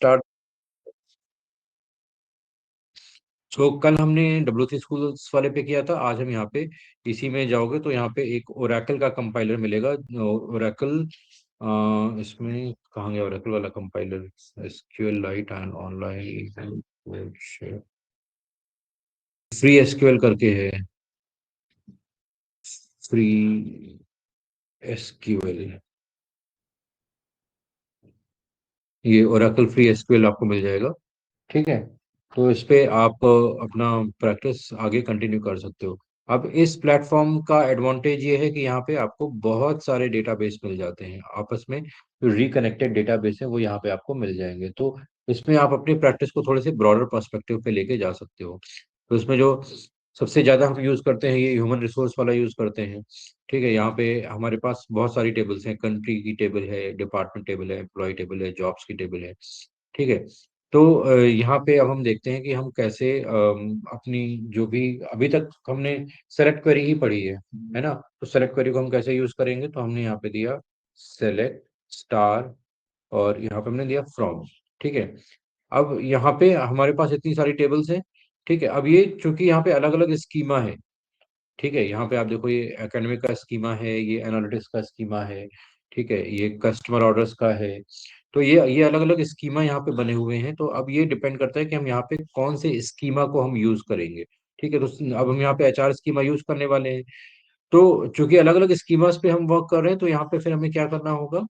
Start. तो कल हमने W3 स्कूल्स वाले पे किया था, आज हम यहाँ पे इसी में जाओगे तो यहाँ पे एक ओरेकल का कंपाइलर मिलेगा। ओरेकल, इसमें कहाँ गया ओरेकल वाला compiler? SQL light and online free SQL करके है। फ्री एसक्यूएल, ये ओरेकल फ्री एसक्यूएल आपको मिल जाएगा। ठीक है, तो इस पे आप अपना प्रैक्टिस आगे कंटिन्यू कर सकते हो। अब इस प्लेटफॉर्म का एडवांटेज ये है कि यहाँ पे आपको बहुत सारे डेटाबेस मिल जाते हैं आपस में, जो रिकनेक्टेड डेटाबेस है वो यहाँ पे आपको मिल जाएंगे। तो इसमें आप अपनी प्रैक्टिस को थोड़े से ब्रॉडर पर्सपेक्टिव पे लेके जा सकते हो। तो इसमें जो सबसे ज्यादा हम यूज करते हैं ये ह्यूमन रिसोर्स वाला यूज करते हैं। ठीक है, यहाँ पे हमारे पास बहुत सारी टेबल्स हैं, कंट्री की टेबल है, डिपार्टमेंट टेबल है, एम्प्लॉय टेबल है, जॉब्स की टेबल है। ठीक है, तो यहाँ पे अब हम देखते हैं कि हम कैसे अपनी जो भी अभी तक हमने सेलेक्ट क्वेरी ही पढ़ी है ना, तो सेलेक्ट क्वेरी को हम कैसे यूज करेंगे। तो हमने यहाँ पे दिया सेलेक्ट स्टार और यहाँ पे हमने दिया फ्रॉम। ठीक है, अब यहाँ पे हमारे पास इतनी सारी टेबल्स हैं। ठीक है, अब ये चूंकि यहाँ पे अलग अलग स्कीमा है। ठीक है, यहाँ पे आप देखो ये एकेडमिक का स्कीमा है, ये एनालिटिक्स का स्कीमा है। ठीक है, ये कस्टमर ऑर्डर्स का है। तो ये अलग अलग स्कीमा यहाँ पे बने हुए हैं। तो अब ये डिपेंड करता है कि हम यहाँ पे कौन से स्कीमा को हम यूज करेंगे। ठीक है, तो अब हम यहाँ पे एचआर स्कीमा यूज करने वाले हैं। तो चूंकि अलग अलग स्कीमास पे हम वर्क कर रहे हैं तो यहाँ पे फिर हमें क्या करना होगा,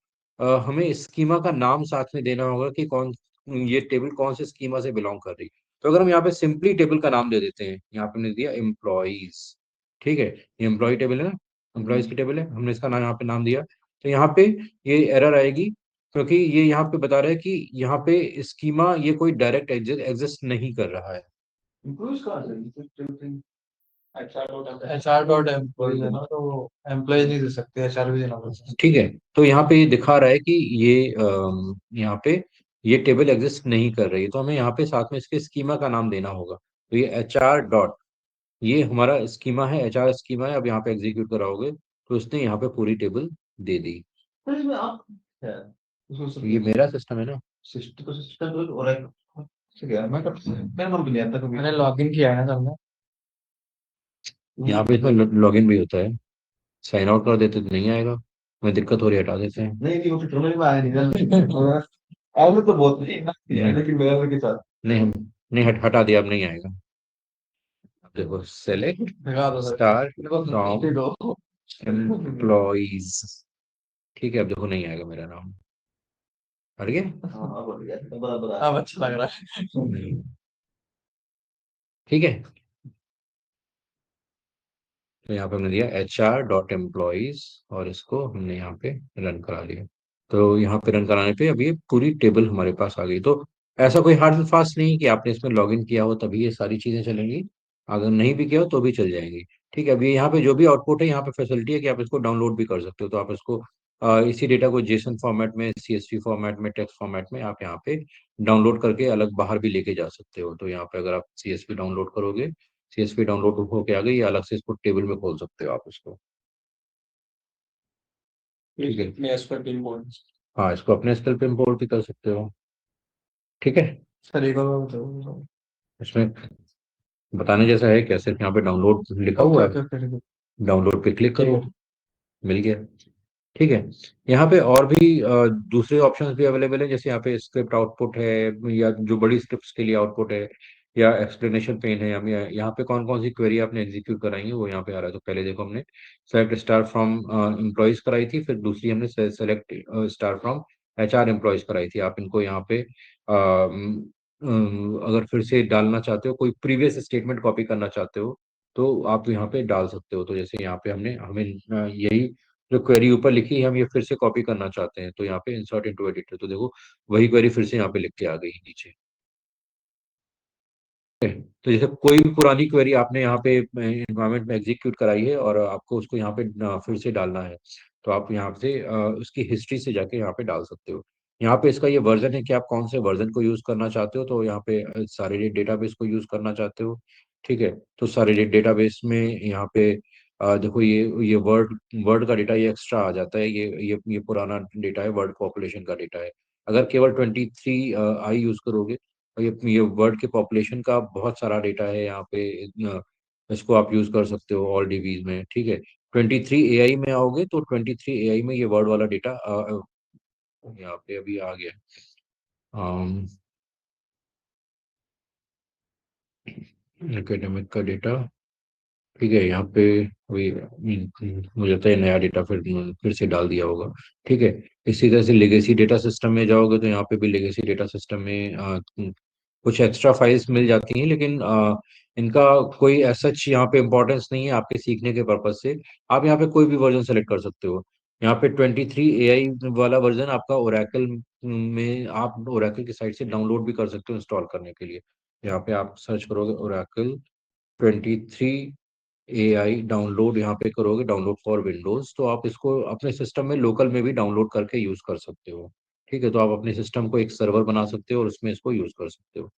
हमें स्कीमा का नाम साथ में देना होगा कि कौन, ये टेबल कौन से स्कीमा से बिलोंग कर रही है। तो अगर हम यहाँ पे सिंपली टेबल का नाम दे देते हैं, यहाँ पे हमने दिया एम्प्लॉइज। ठीक है, ये एम्प्लॉय टेबल है ना, एम्प्लॉइज की टेबल है, हमने इसका नाम यहाँ पे नाम दिया। तो यहाँ पे ये एरर आएगी क्योंकि ये यहाँ पे बता रहा है कि यहाँ पे स्कीमा ये कोई डायरेक्ट एग्जिस्ट नहीं कर रहा है। एचआर डॉट एम्प्लॉय है ना, तो एम्प्लॉय नहीं दे सकते, एचआर भी देना पड़ता ठीक है, तो यहाँ पे ये दिखा रहा है कि ये यहाँ पे ये टेबल एग्जिस्ट नहीं कर रही है, तो हमें यहाँ पे साथ में इसके स्कीमा का नाम देना होगा। तो ये HR डॉट, ये हमारा स्कीमा है, HR स्कीमा है। अब यहाँ पे एग्जीक्यूट कराओगे तो इसने यहाँ पे पूरी टेबल दे दी। ये मेरा सिस्टम है ना। है। मैंने लॉग इन किया है ना सबने। यहाँ पे इसमें लॉगिन भी होता है, साइन आउट कर देते तो नहीं आएगा, मैं दिक्कत हो रही है, हटा देते हैं। नहीं नहीं, वो फिर में आया नहीं। ऐसे तो बहुत नहीं ना, लेकिन मेरा के साथ नहीं हम नहीं हटा दिया, अब नहीं आएगा। अब देखो सेलेक्ट दिखा दो सर। स्टार मेरे को फ्रॉम दो। एम्प्लॉइज। ठीक है, अब देखो नहीं आएगा मेरा नाम, हट गया। हाँ बढ़िया, अब अच्छा लग रहा है। ठीक है, तो यहाँ पे हमने दिया HR.employees और इसको हमने यहाँ पे रन करा लिया। तो यहाँ पे रन कराने पे अभी ये पूरी टेबल हमारे पास आ गई। तो ऐसा कोई हार्ड एंड फास्ट नहीं कि आपने इसमें लॉगिन किया हो तभी ये सारी चीजें चलेंगी, अगर नहीं भी किया हो तो भी चल जाएंगी। ठीक है, अभी यहाँ पे जो भी आउटपुट है यहाँ पे फैसिलिटी है कि आप इसको डाउनलोड भी कर सकते हो। तो आप इसको इसी डेटा को जेसन फॉर्मेट में, CSV फॉर्मेट में, टेक्स्ट फॉर्मेट में आप यहाँ पे डाउनलोड करके अलग बाहर भी लेके जा सकते हो। तो यहाँ पे अगर आप CSV डाउनलोड करोगे, CSV डाउनलोड होके आ गई, या अलग से इसको टेबल में खोल सकते हो आप इसको। ठीक है, मैं इस पर पिन पॉइंट। हाँ इसको अपने स्किल पे इम्पोर्ट भी कर सकते हो। ठीक है, सर एक और बताओ। इसमें बताने जैसा है क्या, सिर्फ यहाँ पे डाउनलोड लिखा ओके हुआ है, ओके ओके। डाउनलोड पे क्लिक ठीक करो, है। मिल गया। ठीक है, यहाँ पे और भी दूसरे ऑप्शंस भी अवेलेबल है, जैसे यहाँ पे स्क्रिप्ट आउटपुट है, या जो बड़ी स्क्रिप्ट्स के लिए आउटपुट है, या एक्सप्लेनेशन पेन है। हम यहाँ पे कौन कौन सी क्वेरी आपने एग्जीक्यूट कराई है वो यहाँ पे आ रहा है। तो पहले देखो हमने सेलेक्ट स्टार फ्रॉम एम्प्लॉयज कराई थी, फिर दूसरी हमने select star from HR employees कराई थी। आप इनको यहाँ पे अगर फिर से डालना चाहते हो, कोई प्रीवियस स्टेटमेंट कॉपी करना चाहते हो तो आप यहाँ पे डाल सकते हो। तो जैसे यहाँ पे हमने हमें यही जो क्वेरी ऊपर लिखी है हम ये फिर से कॉपी करना चाहते हैं, तो यहाँ पे इंसर्ट इनटू एडिटर, तो देखो वही क्वेरी फिर से यहाँ पे लिख के आ गई नीचे। तो जैसे कोई भी पुरानी क्वेरी आपने यहाँ पे एनवायरमेंट में एग्जीक्यूट कराई है और आपको उसको यहाँ पे फिर से डालना है, तो आप यहाँ से उसकी हिस्ट्री से जाके यहाँ पे डाल सकते हो। यहाँ पे इसका ये वर्जन है कि आप कौन से वर्जन को यूज करना चाहते हो। तो यहाँ पे सारे डेटाबेस को यूज करना चाहते हो। ठीक है, तो सारे डेटाबेस में यहाँ पे देखो ये वर्ड वर्ड का डेटा ये एक्स्ट्रा आ जाता है, ये पुराना डेटा है, वर्ड पॉपुलेशन का डेटा है। अगर केवल 23 आई यूज करोगे, और ये वर्ल्ड के पॉपुलेशन का बहुत सारा डेटा है यहाँ पे, इसको आप यूज कर सकते हो ऑल डीबीज में, ठीक है। 23 AI में आओगे तो 23 AI में ये वर्ड वाला डेटा यहाँ पे अभी आ गया। एकेडमिक का डेटा, ठीक है, यहाँ पे वही मुझे लगता है नया डेटा फिर से डाल दिया होगा, ठीक है। इसी तरह से लेगेसी डेटा सिस्टम में जाओगे तो यहाँ पे भी लेगेसी डेटा सिस्टम में कुछ एक्स्ट्रा फाइल्स मिल जाती हैं, लेकिन इनका कोई सच यहाँ पे इम्पोर्टेंस नहीं है आपके सीखने के पर्पज से। आप यहाँ पे कोई भी वर्जन सेलेक्ट कर सकते हो। यहाँ पे 23 AI वाला वर्जन आपका ओरेकल में, आप ओरेकल की साइट से डाउनलोड भी कर सकते हो इंस्टॉल करने के लिए। यहाँ पे आप सर्च करोगे ओरेकल 23 AI डाउनलोड, यहाँ पे करोगे डाउनलोड फॉर विंडोज, तो आप इसको अपने सिस्टम में लोकल में भी डाउनलोड करके यूज कर सकते हो, ठीक है। तो आप अपने सिस्टम को एक सर्वर बना सकते हो और उसमें इसको यूज कर सकते हो,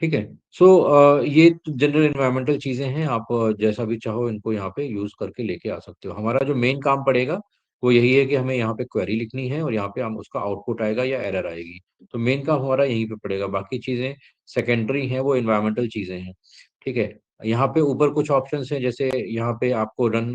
ठीक है। सो ये जनरल एनवायरमेंटल चीजें हैं, आप जैसा भी चाहो इनको यहाँ पे यूज करके लेके आ सकते हो। हमारा जो मेन काम पड़ेगा वो यही है कि हमें यहाँ पे क्वेरी लिखनी है और यहाँ पे हम उसका आउटपुट आएगा या एरर आएगी, तो मेन काम हमारा यहीं पे पड़ेगा। बाकी चीजें सेकेंडरी हैं, वो इन्वायरमेंटल चीजें हैं, ठीक है। यहाँ पे ऊपर कुछ ऑप्शंस हैं, जैसे यहाँ पे आपको रन,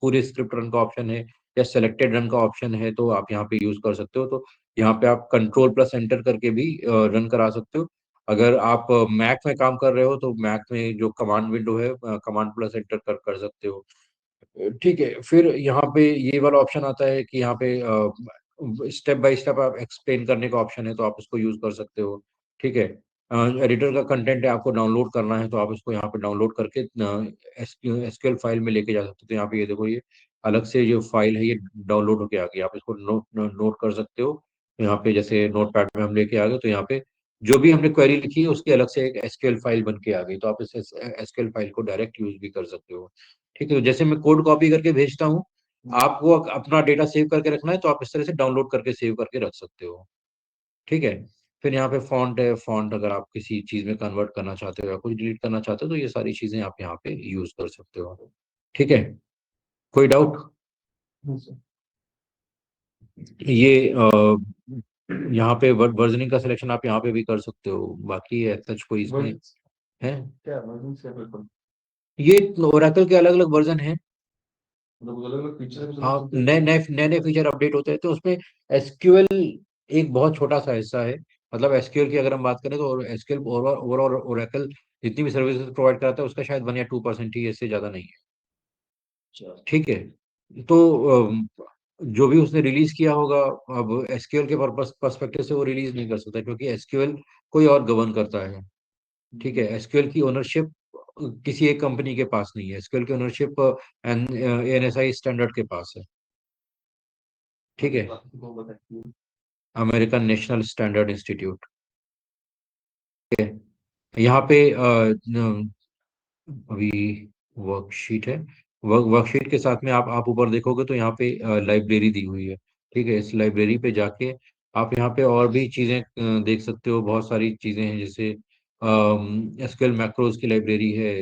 पूरे स्क्रिप्ट रन का ऑप्शन है या सेलेक्टेड रन का ऑप्शन है, तो आप यहाँ पे यूज कर सकते हो। तो यहाँ पे आप कंट्रोल+Enter करके भी रन करा सकते हो। अगर आप मैक में काम कर रहे हो तो मैक में जो कमांड विंडो है, कमांड+Enter कर सकते हो, ठीक है। फिर यहाँ पे ये वाला ऑप्शन आता है कि यहाँ पे स्टेप बाय स्टेप आप एक्सप्लेन करने का ऑप्शन है, तो आप इसको यूज कर सकते हो, ठीक है। एडिटर का कंटेंट है, आपको डाउनलोड करना है तो आप इसको यहाँ पे डाउनलोड करके एसक्यूएल फाइल में लेके जा सकते हो। तो यहाँ पे ये देखो, ये अलग से जो फाइल है ये डाउनलोड होके आ गई, आप इसको नोट कर सकते हो। यहाँ पे जैसे नोट पैड में हम लेके आ गए, तो यहाँ पे जो भी हमने क्वेरी लिखी है उसकी अलग से एक एसक्यूएल फाइल बन के आ गई, तो आप इस एसक्यूएल फाइल को डायरेक्ट यूज भी कर सकते हो, ठीक है। तो जैसे मैं कोड कॉपी करके भेजता हूँ, आपको अपना डेटा सेव करके रखना है तो आप इस तरह से डाउनलोड करके सेव करके रख सकते हो, ठीक है। फिर यहाँ पे फॉन्ट है, फॉन्ट अगर आप किसी चीज में कन्वर्ट करना चाहते हो या कुछ डिलीट करना चाहते हो तो ये सारी चीजें आप यहाँ पे यूज कर सकते हो, ठीक है। कोई डाउट? ये यहाँ पे वर्जनिंग का सिलेक्शन आप यहाँ पे भी कर सकते हो, बाकी सच कोई इसमें है। क्या वर्जन से बिल्कुल ये ओरेकल के अलग अलग वर्जन है। मतलब अलग अलग फीचर भी हाँ, तो नए नए फीचर अपडेट होते हैं तो उसमें एसक्यूएल एक बहुत छोटा सा हिस्सा है। मतलब एसक्यूएल की अगर हम बात करें तो एसक्यूएल ओवरऑल ओरेकल जितनी भी सर्विसेज प्रोवाइड कराता है उसका शायद 1 या 2% ही है, इससे ज्यादा नहीं है, अच्छा। ठीक है। तो जो भी उसने रिलीज किया होगा, अब एसक्यूएल के पर्पस पर्सपेक्टिव से वो रिलीज नहीं कर सकता क्योंकि एसक्यूएल कोई और गवर्न करता है, ठीक है। एसक्यूएल की ओनरशिप किसी एक कंपनी के पास नहीं है, एसक्यूएल की ओनरशिप एएनएसआई स्टैंडर्ड के पास है, ठीक है। वो बताइए। अमेरिकन नेशनल स्टैंडर्ड इंस्टीट्यूट, यहाँ पे अभी वर्कशीट है। वर्कशीट के साथ में आप ऊपर देखोगे तो यहाँ पे लाइब्रेरी दी हुई है, ठीक है। इस लाइब्रेरी पे जाके आप यहाँ पे और भी चीजें देख सकते हो, बहुत सारी चीजें हैं, जैसे एसक्यूएल मैक्रोज की लाइब्रेरी है,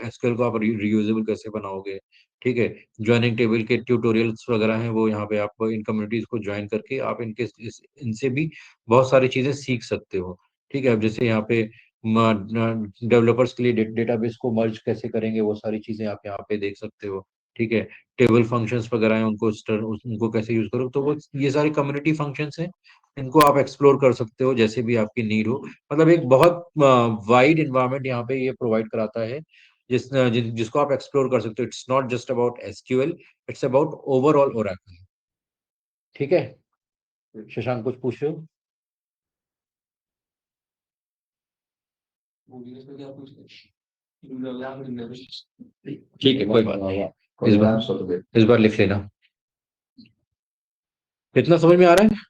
एसक्यूएल को आप रीयूजेबल कैसे बनाओगे, ठीक है। ज्वाइनिंग टेबल के ट्यूटोरियल्स वगैरह हैं, वो यहाँ पे आप इन कम्युनिटीज को ज्वाइन करके आप इनसे भी बहुत सारी चीजें सीख सकते हो, ठीक है। अब जैसे यहाँ पे डेवलपर्स के लिए डेटाबेस को मर्ज कैसे करेंगे, वो सारी चीजें आप यहाँ पे देख सकते हो, ठीक है। टेबल फंक्शंस वगैरह हैं, उनको कैसे यूज करो, तो वो ये सारी कम्युनिटी फंक्शंस हैं, इनको आप एक्सप्लोर कर सकते हो जैसे भी आपकी नीड हो। मतलब एक बहुत वाइड इन्वायरमेंट यहाँ पे ये प्रोवाइड कराता है, जिसको आप एक्सप्लोर कर सकते हो। It's not just about SQL, it's about overall Oracle, ठीक है। शशांक कुछ पूछ रहे हो? ठीक है, कोई बात नहीं, इस बार लिख लेना। इतना समझ में आ रहा है?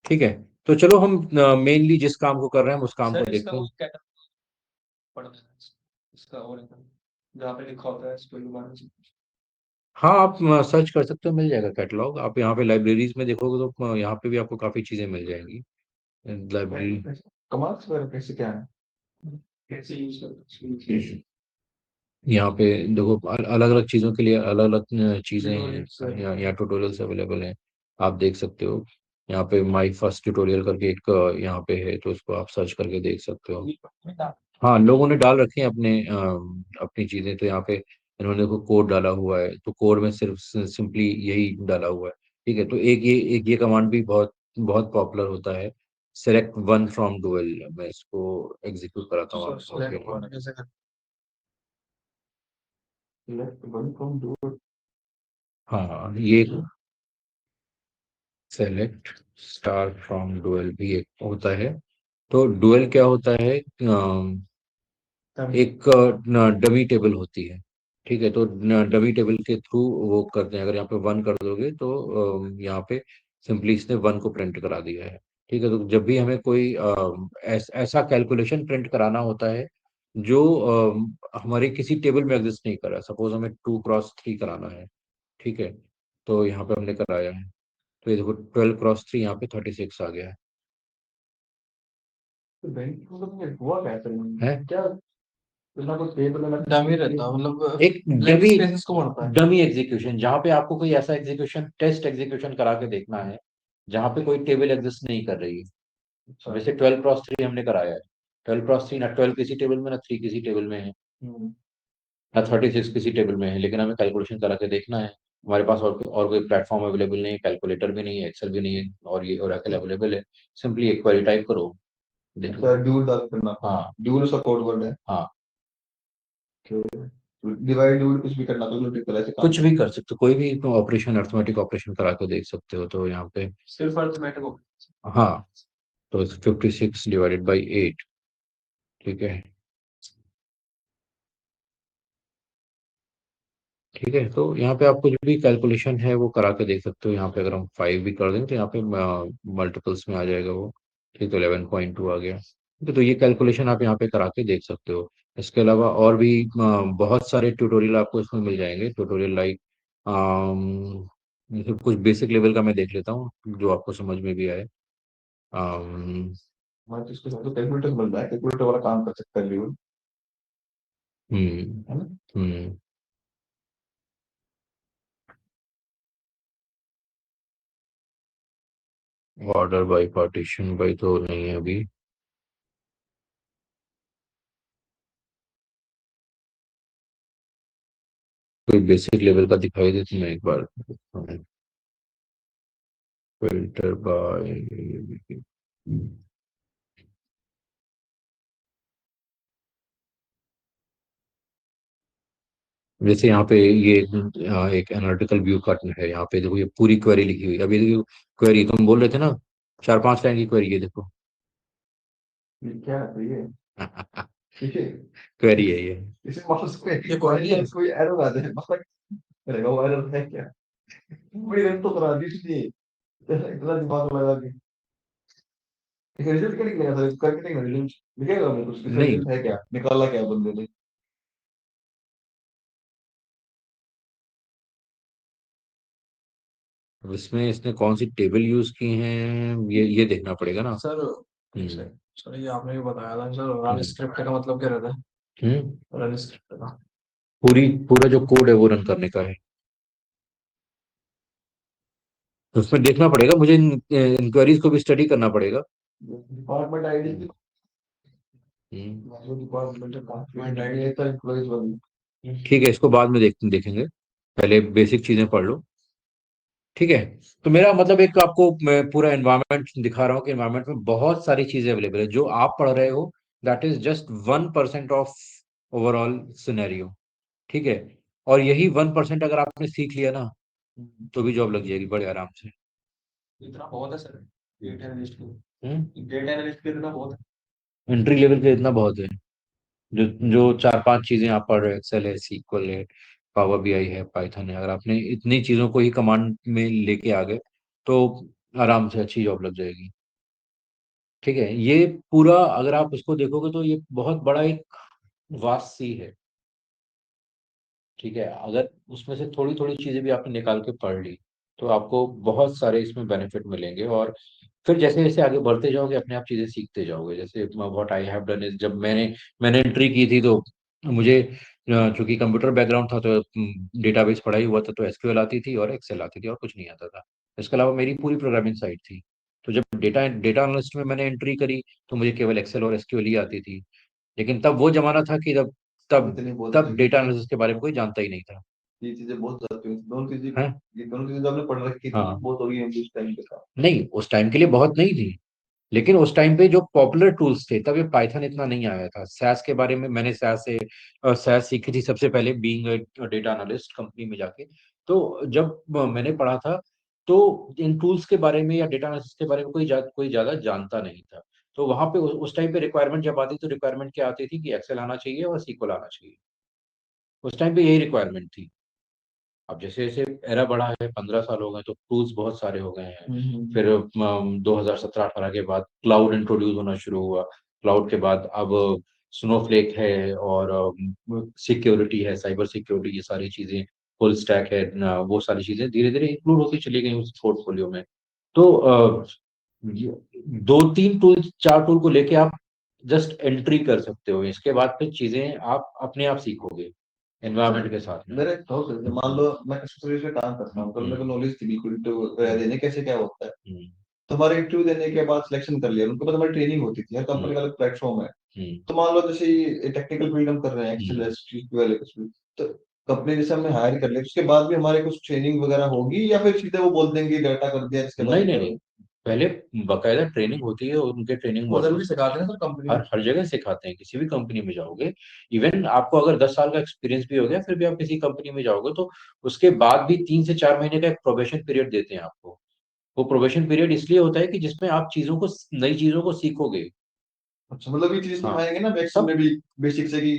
ठीक है। तो चलो हम मेनली जिस काम को कर रहे हैं हम उस काम को सर इसका देखते हैं। उस कैटलॉग पढ़ देना इसका और जहाँ पे लिखा होता है इसको दोबारा से। हाँ, आप सर्च कर सकते हो, मिल जाएगा कैटलॉग। आप यहाँ पे लाइब्रेरीज में देखोगे तो यहाँ पे भी आपको काफी चीजें मिल जाएंगी, लाइब्रेरी। कमाल से कैसे क्या है कैसे यूज करते हैं यहाँ पे देखो अलग अलग चीजों के लिए अलग अलग चीजें हैं, यहाँ ट्यूटोरियल्स अवेलेबल हैं, आप देख सकते हो। यहाँ पे माई फर्स्ट ट्यूटोरियल करके एक यहाँ पे है, तो उसको आप सर्च करके देख सकते हो। हाँ, लोगों ने डाल रखे हैं अपने अपनी चीजें, तो यहाँ पे इन्होंने को कोड डाला हुआ है, तो कोड में सिर्फ सिंपली यही डाला हुआ है। ठीक है, तो एक ये कमांड भी बहुत बहुत पॉपुलर होता है, सेलेक्ट वन फ्रॉम डुअल। मैं इसको एग्जीक्यूट कराता हूँ आपको select फिर। कौन है, कैसे कर select one from do हाँ, ये सेलेक्ट स्टार फ्रॉम डुअल भी एक होता है। तो डुअल क्या होता है, dummy। एक डमी टेबल होती है। ठीक है, तो डमी टेबल के थ्रू वो करते हैं। अगर यहाँ पे वन कर दोगे तो यहाँ पे सिंपली इसने वन को प्रिंट करा दिया है। ठीक है, तो जब भी हमें कोई ऐसा कैलकुलेशन प्रिंट कराना होता है जो हमारे किसी टेबल में एग्जिस्ट नहीं कर रहा, सपोज हमें 2x3 कराना है। ठीक है, तो यहाँ पे हमने कराया है, तो ये देखो 12x3, यहाँ पे 36 आ गया तो बैंक मतलब ये हुआ कैसे है। क्या, बिना कुछ टेबल में डमी रहता है, मतलब एक ब्लैंक डमी स्पेसेस को भरता है। डमी एग्जीक्यूशन, जहां पे आपको कोई ऐसा एग्जीक्यूशन, टेस्ट एग्जीक्यूशन करा के देखना है जहां पे कोई टेबल एग्जिस्ट नहीं कर रही है। अच्छा। वैसे 12x3 हमने कराया है। 12x3 ना 12 किसी टेबल में, ना 3 किसी टेबल में है, हम्म। ना 36 किसी टेबल में है, लेकिन हमें कैलकुलेशन करा के देखना है। हमारे पास और कोई प्लेटफॉर्म अवेलेबल नहीं है, कैलकुलेटर भी नहीं है, एक्सेल भी नहीं है, और ये ओरेकल अवेलेबल है। सिंपली एक क्वेरी टाइप करो, देख लो। अच्छा, ड्यूल डाल करना, हाँ। ड्यूल उसका कोड वर्ड है। हाँ, डिवाइड ड्यूल कुछ भी करना तो मल्टीपल ऐसे काम कुछ कर। भी कर सकते हो, कोई भी ऑपरेशन, अर्थमेटिक ऑपरेशन करा के देख सकते हो, तो यहाँ पे। सिर्फ अर्थमेटिक हो। हाँ, तो 56 डिवाइडेड बाई 8। ठीक है। ठीक है, तो यहाँ पे आप कुछ भी कैलकुलेशन है वो करा के देख सकते हो। यहाँ पे अगर हम 5 भी कर दें तो यहाँ पे मल्टीपल्स में आ जाएगा वो। ठीक है, 11.2 आ गया। ठीक है, तो ये कैलकुलेशन आप यहाँ पे करा के देख सकते हो। इसके अलावा और भी बहुत सारे ट्यूटोरियल आपको इसमें मिल जाएंगे। ट्यूटोरियल लाइक जैसे कुछ बेसिक लेवल का मैं देख लेता हूँ जो आपको समझ में भी आए। अम, हमारे तो इसके साथ तो कैलकुलेटर बन रहा है, कैलकुलेटर वाला काम कर सकता है ड्यूल, हम्म। है ना। हम्म। ऑर्डर बाय पार्टीशन बाय तो नहीं है अभी। कोई बेसिक लेवल का दिखाई दे तो मैं एक बार फिल्टर बाय। जैसे यहाँ पे ये एक एनालिटिकल व्यू का है। यहाँ पे देखो ये पूरी क्वेरी लिखी हुई है। अभी देखो क्वेरी तुम बोल रहे थे ना, 4-5 लाइन की क्वेरी, ये देखो। ये क्या है ये, ठीक है। क्वेरी है ये। इसे माउस पे ये कोई नहीं, कोई एरर आ जाए मतलब करेगा, वो एरर है क्या, बड़ी रन तो करा दी थी, इतना दिमाग लगा के। एक रिजल्ट क्या निकलेगा सर, करके देखना रिजल्ट दिखेगा हमें कुछ, इसका नहीं, रिजल्ट है क्या, निकाला क्या बंदे ने। अब इसमें इसने कौन सी टेबल यूज की है, ये देखना पड़ेगा ना। सर एक हम्म। सेकंड, सर ये आपने भी बताया था सर, रन हम्म। स्क्रिप्ट का मतलब क्या रहता हम्म। है, रन स्क्रिप्ट का। पूरा जो कोड है वो रन करने का है। तो उसमें देखना पड़ेगा मुझे, इंक्वायरीज को भी स्टडी करना पड़ेगा। डिपार्टमेंट आईडी, हम्म। जो डिपार्टमेंट आईडी है तो एम्प्लॉइज वाली। ठीक है, इसको बाद में देखेंगे, पहले बेसिक चीजें पढ़ लो। ठीक है, तो मेरा मतलब एक आपको मैं पूरा एनवायरनमेंट दिखा रहा हूँ कि एनवायरनमेंट में बहुत सारी चीजें अवेलेबल है। जो आप पढ़ रहे हो that is just 1% of overall scenario. ठीक है, और यही 1% अगर आपने सीख लिया ना, तो भी जॉब लग जाएगी बड़े आराम से। इतना बहुत है सर, डेटा एनालिस्ट के, हम्म। डेटा एनालिस्ट के इतना बहुत एंट्री लेवल पे इतना बहुत है। जो जो 4-5 चीजें आप पढ़ रहे हो, एक्सेल है, सीक्वल है, पावर बीआई है, पाइथन है, अगर आपने इतनी चीजों को ही कमांड में लेके आ गए तो आराम से अच्छी जॉब लग जाएगी। ठीक है, ये पूरा अगर आप उसको देखोगे तो ये बहुत बड़ा एक वास्ट सी है। ठीक है, अगर उसमें से थोड़ी थोड़ी चीजें भी आपने निकाल के पढ़ ली तो आपको बहुत सारे इसमें बेनिफिट मिलेंगे। और फिर जैसे जैसे आगे बढ़ते जाओगे अपने आप चीजें सीखते जाओगे। जैसे what I have done is, जब मैंने एंट्री की थी तो मुझे चूंकि कंप्यूटर बैकग्राउंड था तो डेटाबेस पढ़ाई हुआ था, तो एसक्यूएल आती थी और एक्सेल आती थी और कुछ नहीं आता था। इसके अलावा मेरी पूरी प्रोग्रामिंग साइट थी। तो जब डेटा डेटा एनालिस्ट में मैंने एंट्री करी तो मुझे केवल एक्सेल और एसक्यूएल ही आती थी। लेकिन तब वो जमाना था कि तब अब तब इतनी बहुत तब सारी डेटा एनालिसिस के बारे में कोई जानता ही नहीं था। ये चीजें बहुत जाती हैं, दोनों चीजें, है। ये दोनों चीजें जो आपने पढ़ रखी थी हाँ। बहुत हो गई हैं उस टाइम पे था। नहीं, उस टाइम के लिए बहुत नहीं थी, लेकिन उस टाइम पे जो पॉपुलर टूल्स थे तब ये पाइथन इतना नहीं आया था। सैस के बारे में मैंने सैस सीखी थी सबसे पहले, बीइंग डेटा एनालिस्ट कंपनी में जाके। तो जब मैंने पढ़ा था, तो इन टूल्स के बारे में या डेटा एनालिसिस के बारे में कोई ज्यादा जानता नहीं था। तो वहां पे उस टाइम पे रिक्वायरमेंट जब आती तो रिक्वायरमेंट क्या आती थी कि एक्सेल आना चाहिए और सीक्वल आना चाहिए। उस टाइम पे यही रिक्वायरमेंट थी। अब जैसे जैसे एरा बढ़ा है, 15 साल हो गए तो टूल्स बहुत सारे हो गए हैं। फिर 2017-18 के बाद क्लाउड इंट्रोड्यूस होना शुरू हुआ। क्लाउड के बाद अब स्नोफ्लेक है, और सिक्योरिटी है, साइबर सिक्योरिटी, ये सारी चीजें, फुल स्टैक है वो सारी चीजें धीरे धीरे इंक्लूड होती चली गई उस पोर्टफोलियो में। तो दो तीन टूल, चार टूल को लेके आप जस्ट एंट्री कर सकते हो। इसके बाद फिर चीजें आप अपने आप सीखोगे सर एनवायरनमेंट के साथ में। मेरा एक डाउट है, मान लो मैं कस्टमर सर्विस में काम करता हूँ, तो मेरे को नॉलेज थी बिल्कुल इंटरव्यू देने कैसे क्या होता है। हम्म। तो हमारे इंटरव्यू देने के बाद सिलेक्शन कर लिया, उनके बाद हमारी ट्रेनिंग होती थी, हर हम्म। कंपनी का अलग प्लेटफॉर्म है। हम्म। तो मान लो जैसे ये टेक्निकल फील्ड हम कर रहे हैं, एक्सेल हम्म। एसक्यूएल कुछ भी, तो कंपनी जैसे हमने हायर कर लिया, उसके बाद भी हमारे कुछ ट्रेनिंग वगैरह होगी, या फिर सीधे वो बोल देंगे डाटा कर दिया इसके बाद नहीं ये नहीं नहीं, करो। पहले बकायदा ट्रेनिंग होती है, और उनके ट्रेनिंग उधर भी मॉड्यूल्स सिखाते हैं सर कंपनी में? हर हर जगह सिखाते हैं। किसी भी कंपनी में जाओगे, इवन आपको अगर 10 साल का एक्सपीरियंस भी हो गया फिर भी आप किसी कंपनी में जाओगे तो उसके बाद भी 3 से 4 महीने का एक प्रोबेशन पीरियड देते हैं आपको। वो प्रोबेशन पीरियड इसलिए होता है कि जिसमें आप चीजों को, नई चीजों को सीखोगे। अच्छा, मतलब ये चीज हाँ। सिखाएंगे ना वैक्सीन सब। में भी, बेसिक से कि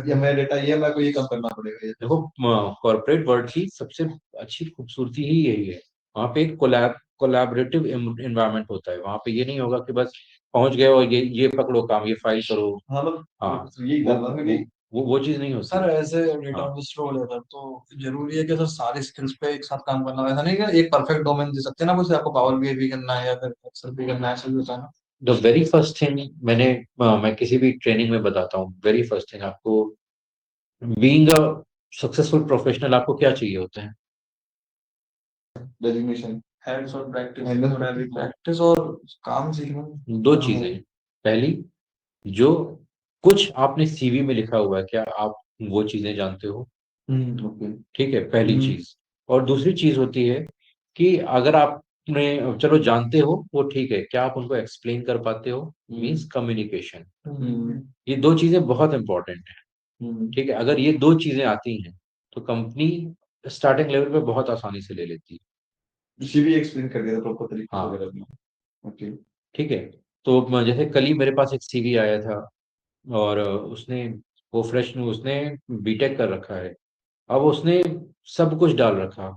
ये मैं डेटा, ये मेरे को ये काम करना पड़ेगा ये। देखो, कॉर्पोरेट वर्ल्ड की सबसे अच्छी खूबसूरती ही यही है। वहाँ पे एक कोलैबोरेटिव एनवायरनमेंट होता है। वहाँ पे ये नहीं होगा कि बस पहुंच गए और ये पकड़ो काम, ये फाइल करो। हाँ मतलब हाँ। यही वो था ना वो कि वो चीज नहीं होती सर है। ऐसे डेटा हाँ। एनालिस्ट रोल है सर, तो जरूरी है कि सर सारे स्किल्स पे एक साथ काम करना, वैसा नहीं कि एक परफेक्ट डोमेन दे सकते हैं ना, कुछ आपको पावर बीआई भी करना है या फिर एक्सेल भी करना है, ऐसा भी होता है ना? द वेरी फर्स्ट थिंग, मैं किसी भी ट्रेनिंग में बताता हूँ, वेरी फर्स्ट थिंग आपको, बीइंग अ सक्सेसफुल प्रोफेशनल, आपको क्या चाहिए होता है? डेजिग्नेशन, हैंड्स ऑन प्रैक्टिस, और हैवी प्रैक्टिस और काम सीखना। दो चीजें। पहली, जो कुछ आपने सीवी में लिखा हुआ है, क्या आप वो चीजें जानते हो? ओके। ठीक है, पहली चीज। और दूसरी चीज होती है कि अगर आपने, चलो जानते हो वो ठीक है, क्या आप उनको एक्सप्लेन कर पाते हो? Means communication. ये दो चीजें बहुत इंपॉर्टेंट है। ठीक है, अगर ये दो चीजें आती हैं तो कंपनी स्टार्टिंग लेवल पे बहुत आसानी से ले लेती है। इसी भी एक्सप्लेन कर दिया था प्रॉपर तरीके से हाँ। वगैरह भी। ओके। ठीक है। तो जैसे कल ही मेरे पास एक सीवी आया था, और उसने, वो फ्रेश, उसने बीटेक कर रखा है। अब उसने सब कुछ डाल रखा।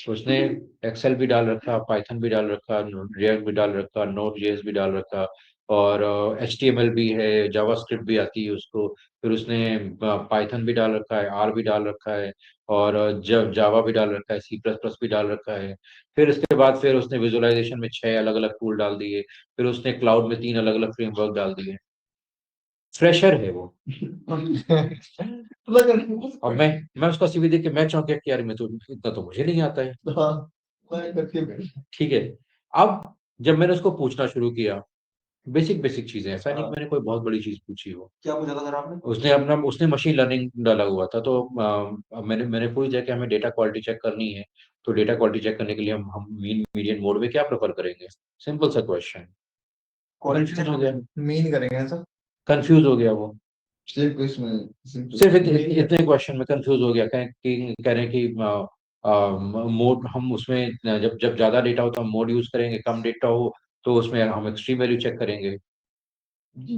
उसने एक्सेल भी डाल रखा, पाइथन भी डाल रखा, रिएक्ट भी डाल रखा, नोड जेएस भी डाल रखा, और एचटीएमएल भी है, जावास्क्रिप्ट भी आती है उसको। फिर उसने पाइथन भी डाल रखा है, आर भी डाल रखा है, और जावा भी डाल रखा है, सी प्लस प्लस भी डाल रखा है। फिर इसके बाद फिर उसने विजुअलाइजेशन में 6 अलग अलग टूल डाल दिए। फिर उसने क्लाउड में 3 अलग अलग फ्रेमवर्क डाल दिए। फ्रेशर है वो। और मैं उसका सीवी देख के मैं चौंक गया कि यार, मैं तो इतना तो मुझे नहीं आता है। हाँ, मैं करके बैठ। ठीक है। अब जब मैंने उसको पूछना शुरू किया, बेसिक बेसिक चीजें, ऐसा नहीं कि मैंने कोई बहुत बड़ी चीज पूछी हो। क्या पूछा था सर आपने? उसने मशीन लर्निंग डाला हुआ था, तो मैंने पूछ दिया कि हमें डेटा क्वालिटी चेक करनी है, तो डेटा क्वालिटी चेक करने के लिए हम मीन मीडियन मोड में क्या प्रेफर करेंगे? सिंपल सा क्वेश्चन। क्वालिटी कंफ्यूज हो गया। मीन करेंगे सर? कंफ्यूज हो गया वो। सेम क्वेश्चन है, सिर्फ मीन इतने क्वेश्चन में कंफ्यूज हो गया। कह रहे हैं कि मोड हम उसमें, जब जब ज्यादा डेटा हो तो हम मोड यूज करेंगे, कम डेटा हो तो उसमें हम एक्सट्रीम वैल्यू चेक करेंगे।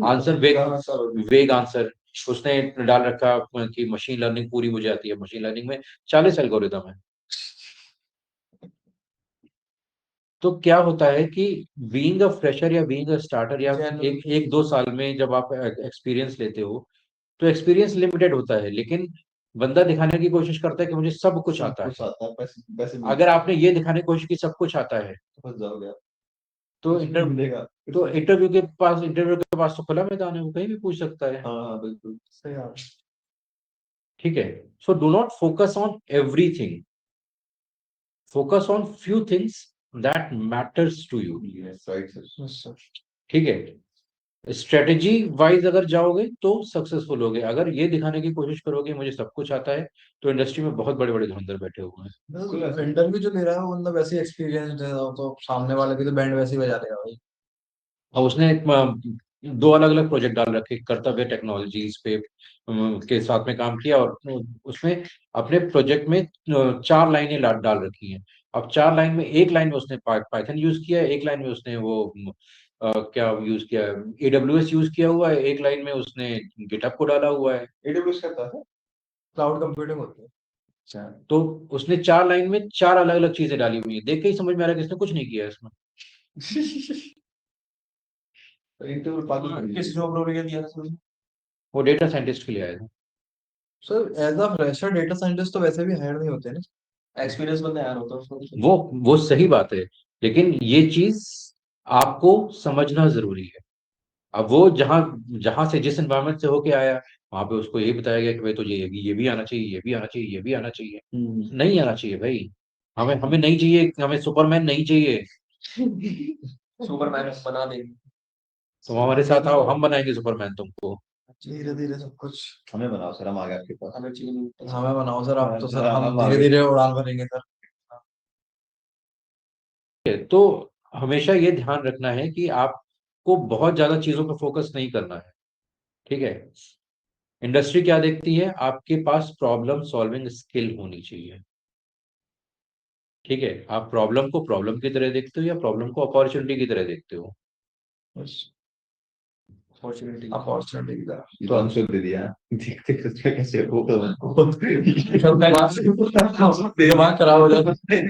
आंसर वेग आंसर। उसने डाल रखा कि मशीन लर्निंग पूरी मुझे आती है, मशीन लर्निंग में 40 एल्गोरिदम है। तो क्या होता है कि बीइंग अ फ्रेशर या बीइंग अ स्टार्टर, या एक एक दो साल में जब आप एक्सपीरियंस लेते हो, तो एक्सपीरियंस लिमिटेड होता है, लेकिन बंदा दिखाने की कोशिश करता है कि मुझे सब कुछ सब आता कुछ है। आता है, पैसे पैसे अगर मिलते हैं आपने ये दिखाने की कोशिश की सब कुछ आता है, तो फंस जाओगे आप, तो कुछ नहीं मिलेगा। इंटरव्यू के पास तो खुला मैदान है, वो कहीं भी पूछ सकता है। हाँ हाँ बिल्कुल सही आप। ठीक है। So do not focus on everything, focus on few things that matters to you. Yes, right, sir. ठीक है, स्ट्रेटेजी वाइज अगर जाओगे तो सक्सेसफुल होगे। अगर ये दिखाने की कोशिश करोगे मुझे सब कुछ आता है, तो इंडस्ट्री में बहुत बड़े बड़े धुरंधर बैठे हुए हैं। बिल्कुल इंटरव्यू जो ले रहा है वो बंदा वैसे ही एक्सपीरियंस दे रहा हो तो सामने वाले भी तो बैंड वैसे ही बजा देगा भाई। और उसने दो अलग अलग प्रोजेक्ट डाल रखे, कर्तव्य टेक्नोलॉजीज पे के साथ में काम किया, और उसमें अपने प्रोजेक्ट में चार लाइनें डाल रखी हैं। अब चार लाइन में, एक लाइन में उसने पाइथन यूज किया है, एक लाइन में उसने वो क्या यूज किया है, AWS यूज किया हुआ है, एक लाइन में उसने गिटहब को डाला हुआ है। AWS करता है, क्लाउड कंप्यूटिंग होती है। अच्छा। तो उसने चार लाइन में चार अलग अलग चीजें डाली हुई है, देख के ही समझ में आ रहा है कि इसने कुछ नहीं किया है इसमें। इंटरव्यू पागल कर किस जॉब रोल के दिया था सर? वो डेटा साइंटिस्ट के लिए आया था। Sir as a fresher data scientist तो वैसे भी हायर नहीं होते ना, एक्सपीरियंस बंदा हायर होता है उसको। वो सही बात है, लेकिन ये चीज आपको समझना जरूरी है। अब वो जहां जहां से, जिस एनवायरमेंट से होके आया, वहां पे उसको यही बताया गया कि भाई तुझे ये भी आना चाहिए, ये भी आना चाहिए, ये भी आना चाहिए। नहीं आना चाहिए भाई, हमें हमें नहीं चाहिए, हमें सुपरमैन नहीं चाहिए। सुपरमैन बना देंगे। तुम हमारे साथ आओ, हम बनाएंगे सुपरमैन तुमको। धीरे धीरे सब कुछ हमें बनाओ सर, हम आ गए आपके पास। हमें चाहिए, हमें बनाओ सर, आप तो सर हम धीरे धीरे उड़ान भरेंगे सर। तो हमेशा ये ध्यान रखना है कि आपको बहुत ज्यादा चीजों पर फोकस नहीं करना है। ठीक है, इंडस्ट्री क्या देखती है, आपके पास प्रॉब्लम सॉल्विंग स्किल होनी चाहिए। ठीक है, आप प्रॉब्लम को प्रॉब्लम की तरह देखते हो या प्रॉब्लम को अपॉर्चुनिटी की तरह देखते हो। अपॉर्चुनिटी अपॉर्चुनिटी की तरह तो आंसर दे दिया। देखते देखते कैसे होगा दिमाग खराब हो जाता है।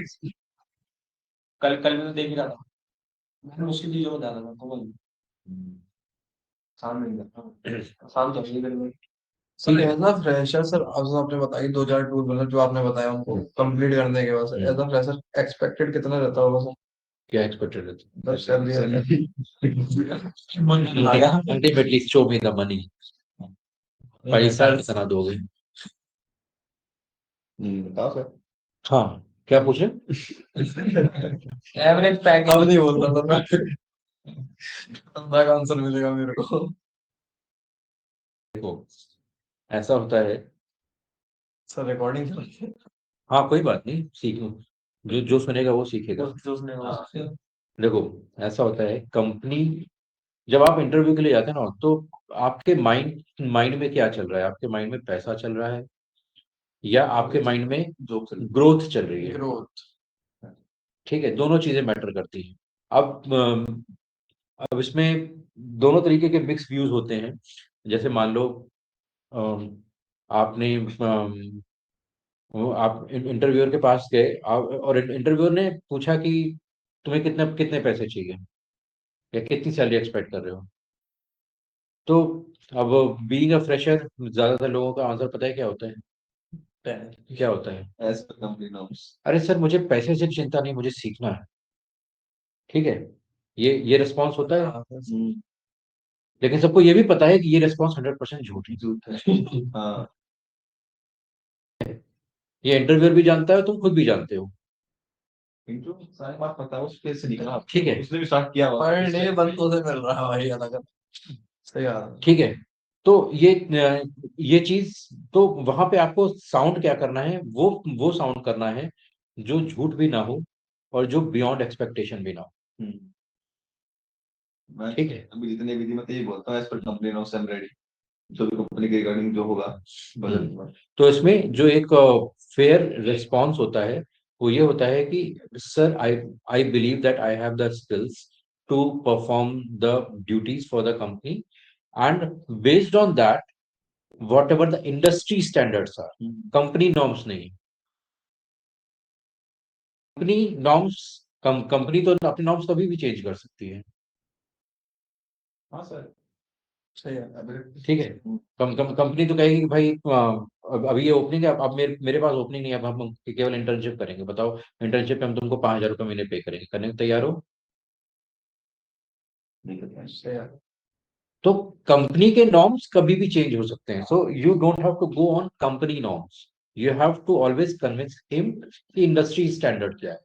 कल कल मैं तो देख ही रहा था, मैंने मुश्किल चीजों में ज्यादा था तो आसान नहीं था, आसान तो नहीं कर। Sir as a fresher sir, अब जो आपने बताई दो चार टूल मतलब जो आपने बताया उनको कंप्लीट करने के बाद sir as a fresher expected कितना रहता होगा सर? क्या एक्सपेक्टेड है? बस सैलरी आ गया। Ultimately show me the money, पैसा कितना दोगे। बताओ सर। हाँ, क्या पूछे? एवरेज पैकेज अब नहीं बोल रहा था मैं, अंधा का आंसर मिलेगा मेरे को। देखो, ऐसा होता है। सर रिकॉर्डिंग चल रही है। हाँ कोई बात नहीं, सीख, जो जो सुनेगा वो सीखेगा। जो उसने देखो, ऐसा होता है, कंपनी, जब आप इंटरव्यू के लिए जाते हैं ना, तो आपके माइंड माइंड में क्या चल रहा है, आपके माइंड में पैसा चल रहा है या आपके माइंड में ग्रोथ चल रही है। ग्रोथ। ठीक है, दोनों चीजें मैटर करती हैं। अब इसमें दोनों तरीके के मिक्स व्यूज होते हैं। जैसे मान लो, अम, आपने आप इंटरव्यूअर के पास गए, और इंटरव्यूअर ने पूछा कि तुम्हें कितने कितने पैसे चाहिए या कितनी सैलरी एक्सपेक्ट कर रहे हो। तो अब बीइंग अ फ्रेशर, ज्यादातर लोगों का आंसर पता है क्या होता है? क्या होता है? As per company norms. अरे सर, मुझे पैसे से चिंता नहीं, मुझे सीखना है। ठीक है, ये रिस्पॉन्स होता है। लेकिन सबको ये भी पता है कि ये रिस्पॉन्स 100% झूठ है। झूठ है। हाँ, ये इंटरव्यूअर भी जानता है, तुम खुद भी जानते हो। किंतु सारी बात पता है उसके से निकला। ठीक है, उसने भी स्टार्ट किया हुआ पर डे बंदों से मिल रहा है भाई अलग अलग। सही बात है। ठीक है। तो ये चीज, तो वहां पे आपको साउंड क्या करना है, वो साउंड करना है जो झूठ भी ना हो और जो बियॉन्ड एक्सपेक्टेशन भी ना हो। मैं ठीक है, अभी जितने विधि में तो ये बोलता हूँ as per company norms I am ready, जो भी कंपनी के रिगार्डिंग जो होगा बजट। तो इसमें जो एक फेयर रिस्पॉन्स होता है, वो ये होता है कि sir, I I believe that I have the skills to perform the duties for the company, and based on that, whatever the industry standards are, company norms नहीं। कंपनी नॉर्म्स, कंपनी तो अपनी norms कभी भी change कर सकती है। हाँ sir, सही है। ठीक है, कंपनी तो कहेगी कि भाई अभी ये ओपनिंग है, अब मेरे पास ओपनिंग नहीं है, अब हम केवल इंटर्नशिप करेंगे, बताओ इंटर्नशिप पे हम तुमको 5,000 रुपये महीने पे करेंगे, करने को तैयार हो? नहीं करता है, सही है। तो कंपनी के नॉर्म्स कभी भी चेंज हो सकते हैं, so you don't have to go on company norms, you have to always convince him कि इंडस्ट्री स्टैंडर्ड क्या है।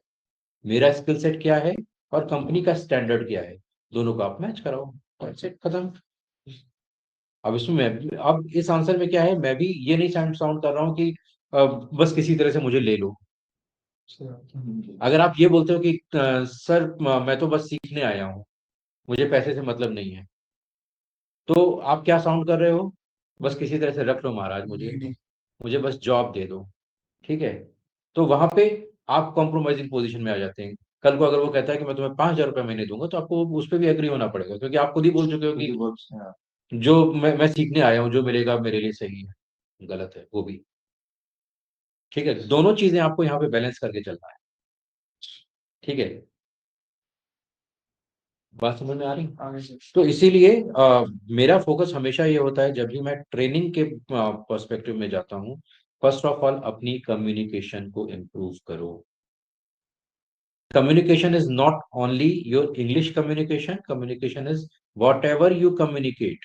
मेरा स्किल सेट क्या है और कंपनी का स्टैंडर्ड क्या है, दोनों को आप मैच कराओ, That's it, खत्म। अब इसमें अब इस आंसर में क्या है, मैं भी ये नहीं साउंड कर रहा हूँ कि बस किसी तरह से मुझे ले लो। अगर आप ये बोलते हो कि सर मैं तो बस सीखने आया हूँ, मुझे पैसे से मतलब नहीं है, तो आप क्या साउंड कर रहे हो, बस किसी तरह से रख लो महाराज, मुझे मुझे बस जॉब दे दो। ठीक है, तो वहां पे आप कॉम्प्रोमाइजिंग पोजीशन में आ जाते हैं। कल को अगर वो कहता है कि मैं तुम्हें 5,000 रुपये महीने दूंगा, तो आपको उस पर भी एग्री होना पड़ेगा, क्योंकि आप खुद ही बोल चुके हो कि जो मैं सीखने आया हूँ, जो मिलेगा मेरे लिए सही है, गलत है वो भी। ठीक है, दोनों चीजें आपको यहाँ पे बैलेंस करके चलना है। ठीक है, बात समझ में आ रही है? तो इसीलिए मेरा फोकस हमेशा ये होता है, जब भी मैं ट्रेनिंग के पर्सपेक्टिव में जाता हूँ, फर्स्ट ऑफ ऑल अपनी कम्युनिकेशन को इम्प्रूव करो। Communication is not only your English communication, communication is whatever you communicate,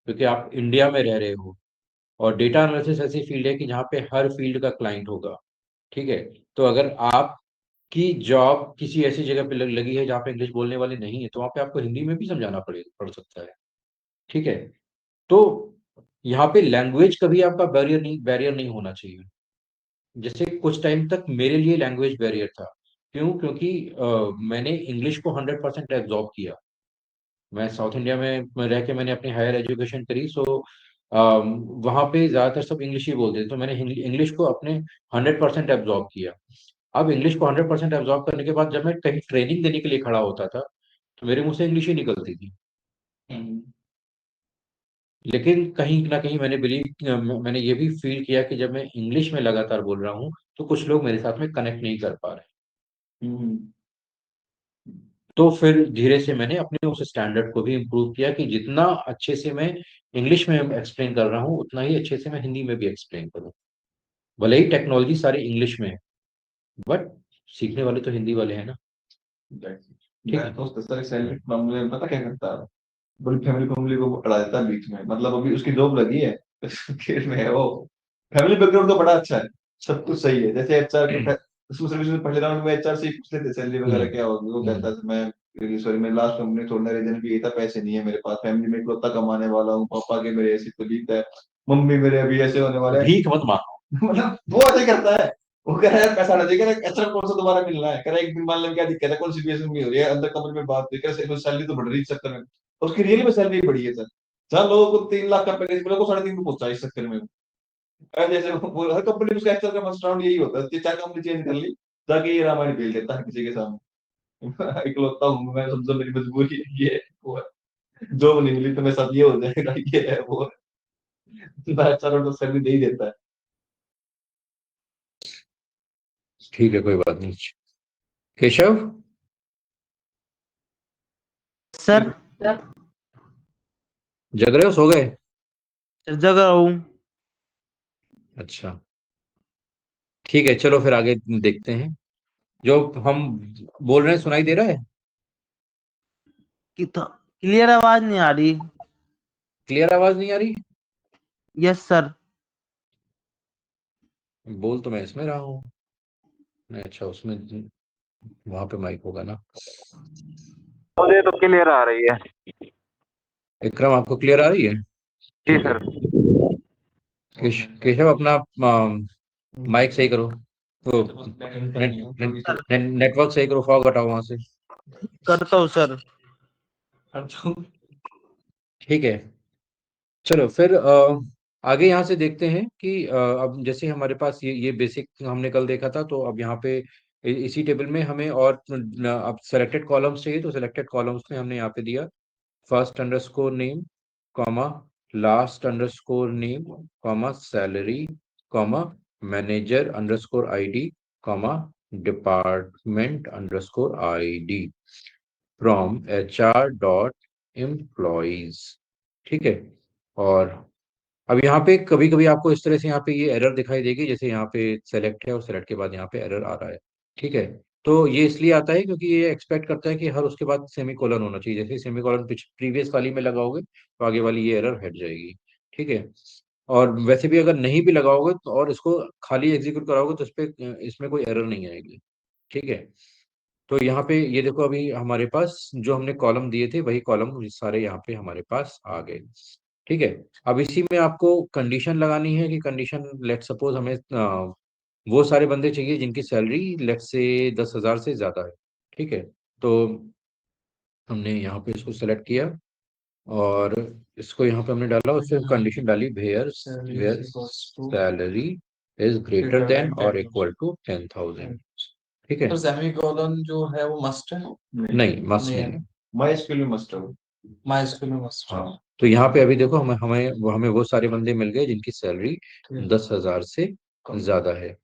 क्योंकि आप इंडिया में रह रहे हो और डेटा एनालिसिस ऐसी फील्ड है कि जहाँ पे हर फील्ड का क्लाइंट होगा। ठीक है, तो अगर आपकी जॉब किसी ऐसी जगह पे लगी है जहाँ पे इंग्लिश बोलने वाले नहीं है, तो वहाँ पे आपको हिंदी में भी समझाना पड़ सकता है। ठीक है, तो यहाँ पे लैंग्वेज कभी आपका बैरियर नहीं होना चाहिए। जैसे कुछ टाइम तक मेरे लिए लैंग्वेज बैरियर था। क्यों? क्योंकि मैंने इंग्लिश को 100% एब्जॉर्ब किया। मैं साउथ इंडिया में रह के मैंने अपनी हायर एजुकेशन करी, सो वहाँ पे ज़्यादातर सब इंग्लिश ही बोलते थे, तो मैंने इंग्लिश को अपने 100% एब्जॉर्ब किया। अब इंग्लिश को 100% एब्जॉर्ब करने के बाद जब मैं कहीं ट्रेनिंग देने के लिए खड़ा होता था, तो मेरे मुंह से इंग्लिश ही निकलती थी। लेकिन कहीं ना कहीं मैंने ये भी फील किया कि जब मैं इंग्लिश में लगातार बोल रहा हूँ, तो कुछ लोग मेरे साथ में कनेक्ट नहीं कर पा रहे। तो फिर धीरे से मैंने अपने उस स्टैंडर्ड को भी इम्प्रूव किया कि जितना अच्छे से मैं इंग्लिश में एक्सप्लेन कर रहा हूँ, उतना ही अच्छे से मैं हिंदी में भी एक्सप्लेन करूँ। भले ही टेक्नोलॉजी सारी इंग्लिश में है, बट सीखने वाले तो हिंदी वाले हैं ना। ठीक मैं है। तो उसका सर सैलरी मामले में पता क्या करता है, बड़ी फैमिली फैमिली को अड़ा देता है बीच में। मतलब अभी उसकी जॉब लगी है, खेल में है वो, फैमिली बैकग्राउंड तो बड़ा अच्छा है, सब कुछ सही है। जैसे एचआर के दूसरे में पहले राउंड में एचआर से ही पूछ लेते सैलरी वगैरह हम्म। क्या होगी, वो कहता हम्म। है मैं सॉरी मैं लास्ट कंपनी छोड़ने रीजन भी ये था, पैसे नहीं है मेरे पास, फैमिली में इकलौता कमाने वाला हूँ, पापा के मेरे ऐसी तबीयत है, मम्मी मेरे अभी ऐसे होने वाले हैं। भीख मत मांगो। मतलब वो ऐसे करता है, वो कह रहा है पैसा ना देगा, एचआर कौन सा दोबारा मिलना है, कह रहा है एक दिन मान लें क्या दिक्कत है, कौन सी बीएसएन में हो रही है, अंदर कमरे में बात हुई, कैसे सैलरी तो बढ़ रही है इस चक्कर में। उसकी रियली में सैलरी बढ़ी है सर, जहाँ लोगों को 3 लाख का पैकेज मिला, को 3.5 में पहुंचा इस चक्कर में। जैसे हर कंपनी में उसका एक्चुअल का फर्स्ट राउंड यही होता है, ये चार कंपनी चेंज कर ली, जाके ये रामायण भेज देता है किसी के सामने। इकलौता हूँ मैं, समझो मेरी मजबूरी है, ये है, वो है, जॉब नहीं मिली तो मेरे साथ ये हो जाएगा, ये है वो है। अच्छा तो सैलरी दे ही देता है। ठीक है, कोई बात नहीं। केशव, सर। जग रहे हो, सो गए? जगह हूँ। अच्छा, ठीक है, चलो फिर आगे देखते हैं। जो हम बोल रहे हैं सुनाई दे रहा है? क्लियर आवाज नहीं आ रही। क्लियर आवाज नहीं आ रही? Yes sir. बोल तो मैं इसमें रहा हूँ। नहीं, अच्छा, उसमें वहां पे माइक होगा ना। मुझे तो क्लियर आ रही है। विक्रम, आपको क्लियर आ रही है? जी ठीक है। सर। केशव, अपना माइक सही करो, तो सर नेटवर्क सही करो, फॉग हटाओ वहां से। करता हूँ सर। ठीक है, चलो फिर आगे यहाँ से देखते हैं कि अब जैसे हमारे पास ये बेसिक हमने कल देखा था, तो अब यहाँ पे इसी टेबल में हमें और अब सेलेक्टेड कॉलम्स चाहिए, तो सेलेक्टेड कॉलम्स में हमने यहाँ पे दिया first underscore name, comma last underscore name, comma salary, comma manager underscore ID, comma department underscore ID from HR dot employees. ठीक है, और अब यहाँ पे कभी कभी आपको इस तरह से यहाँ पे ये एरर दिखाई देगी, जैसे यहाँ पे सेलेक्ट है और सेलेक्ट के बाद यहाँ पे एरर आ रहा है। ठीक है, तो ये इसलिए आता है क्योंकि ये एक्सपेक्ट करता है कि हर उसके बाद सेमी कोलन होना चाहिए, जैसे सेमी कोलन प्रीवियस वाली में लगाओगे तो आगे वाली ये एरर हट जाएगी। ठीक है, और वैसे भी अगर नहीं भी लगाओगे तो और इसको खाली एग्जीक्यूट कराओगे तो इस पे इसमें कोई एरर नहीं आएगी। ठीक है, तो यहाँ पे ये देखो, अभी हमारे पास जो हमने कॉलम दिए थे वही कॉलम सारे यहाँ पे हमारे पास आ गए। ठीक है। अब इसी में आपको कंडीशन लगानी है कि कंडीशन, लेट सपोज हमें वो सारे बंदे चाहिए जिनकी सैलरी लेट से 10,000 से ज्यादा है। ठीक है। तो हमने यहाँ पे इसको सेलेक्ट किया और इसको यहाँ पे हमने डाला, उससे कंडीशन डाली where where salary is greater than और इक्वल टू 10,000। ठीक है। तो सेमी कॉलन जो है वो मस्ट है? नहीं, मस्ट नहीं है नहीं। ना, माई स्कूल में मस्ट है वो। माई स्कूल में मस्ट है। हाँ, तो यहाँ पे अभी देखो, हमें वो सारे बंदे मिल गए जिनकी सैलरी 10,000 से ज्यादा है।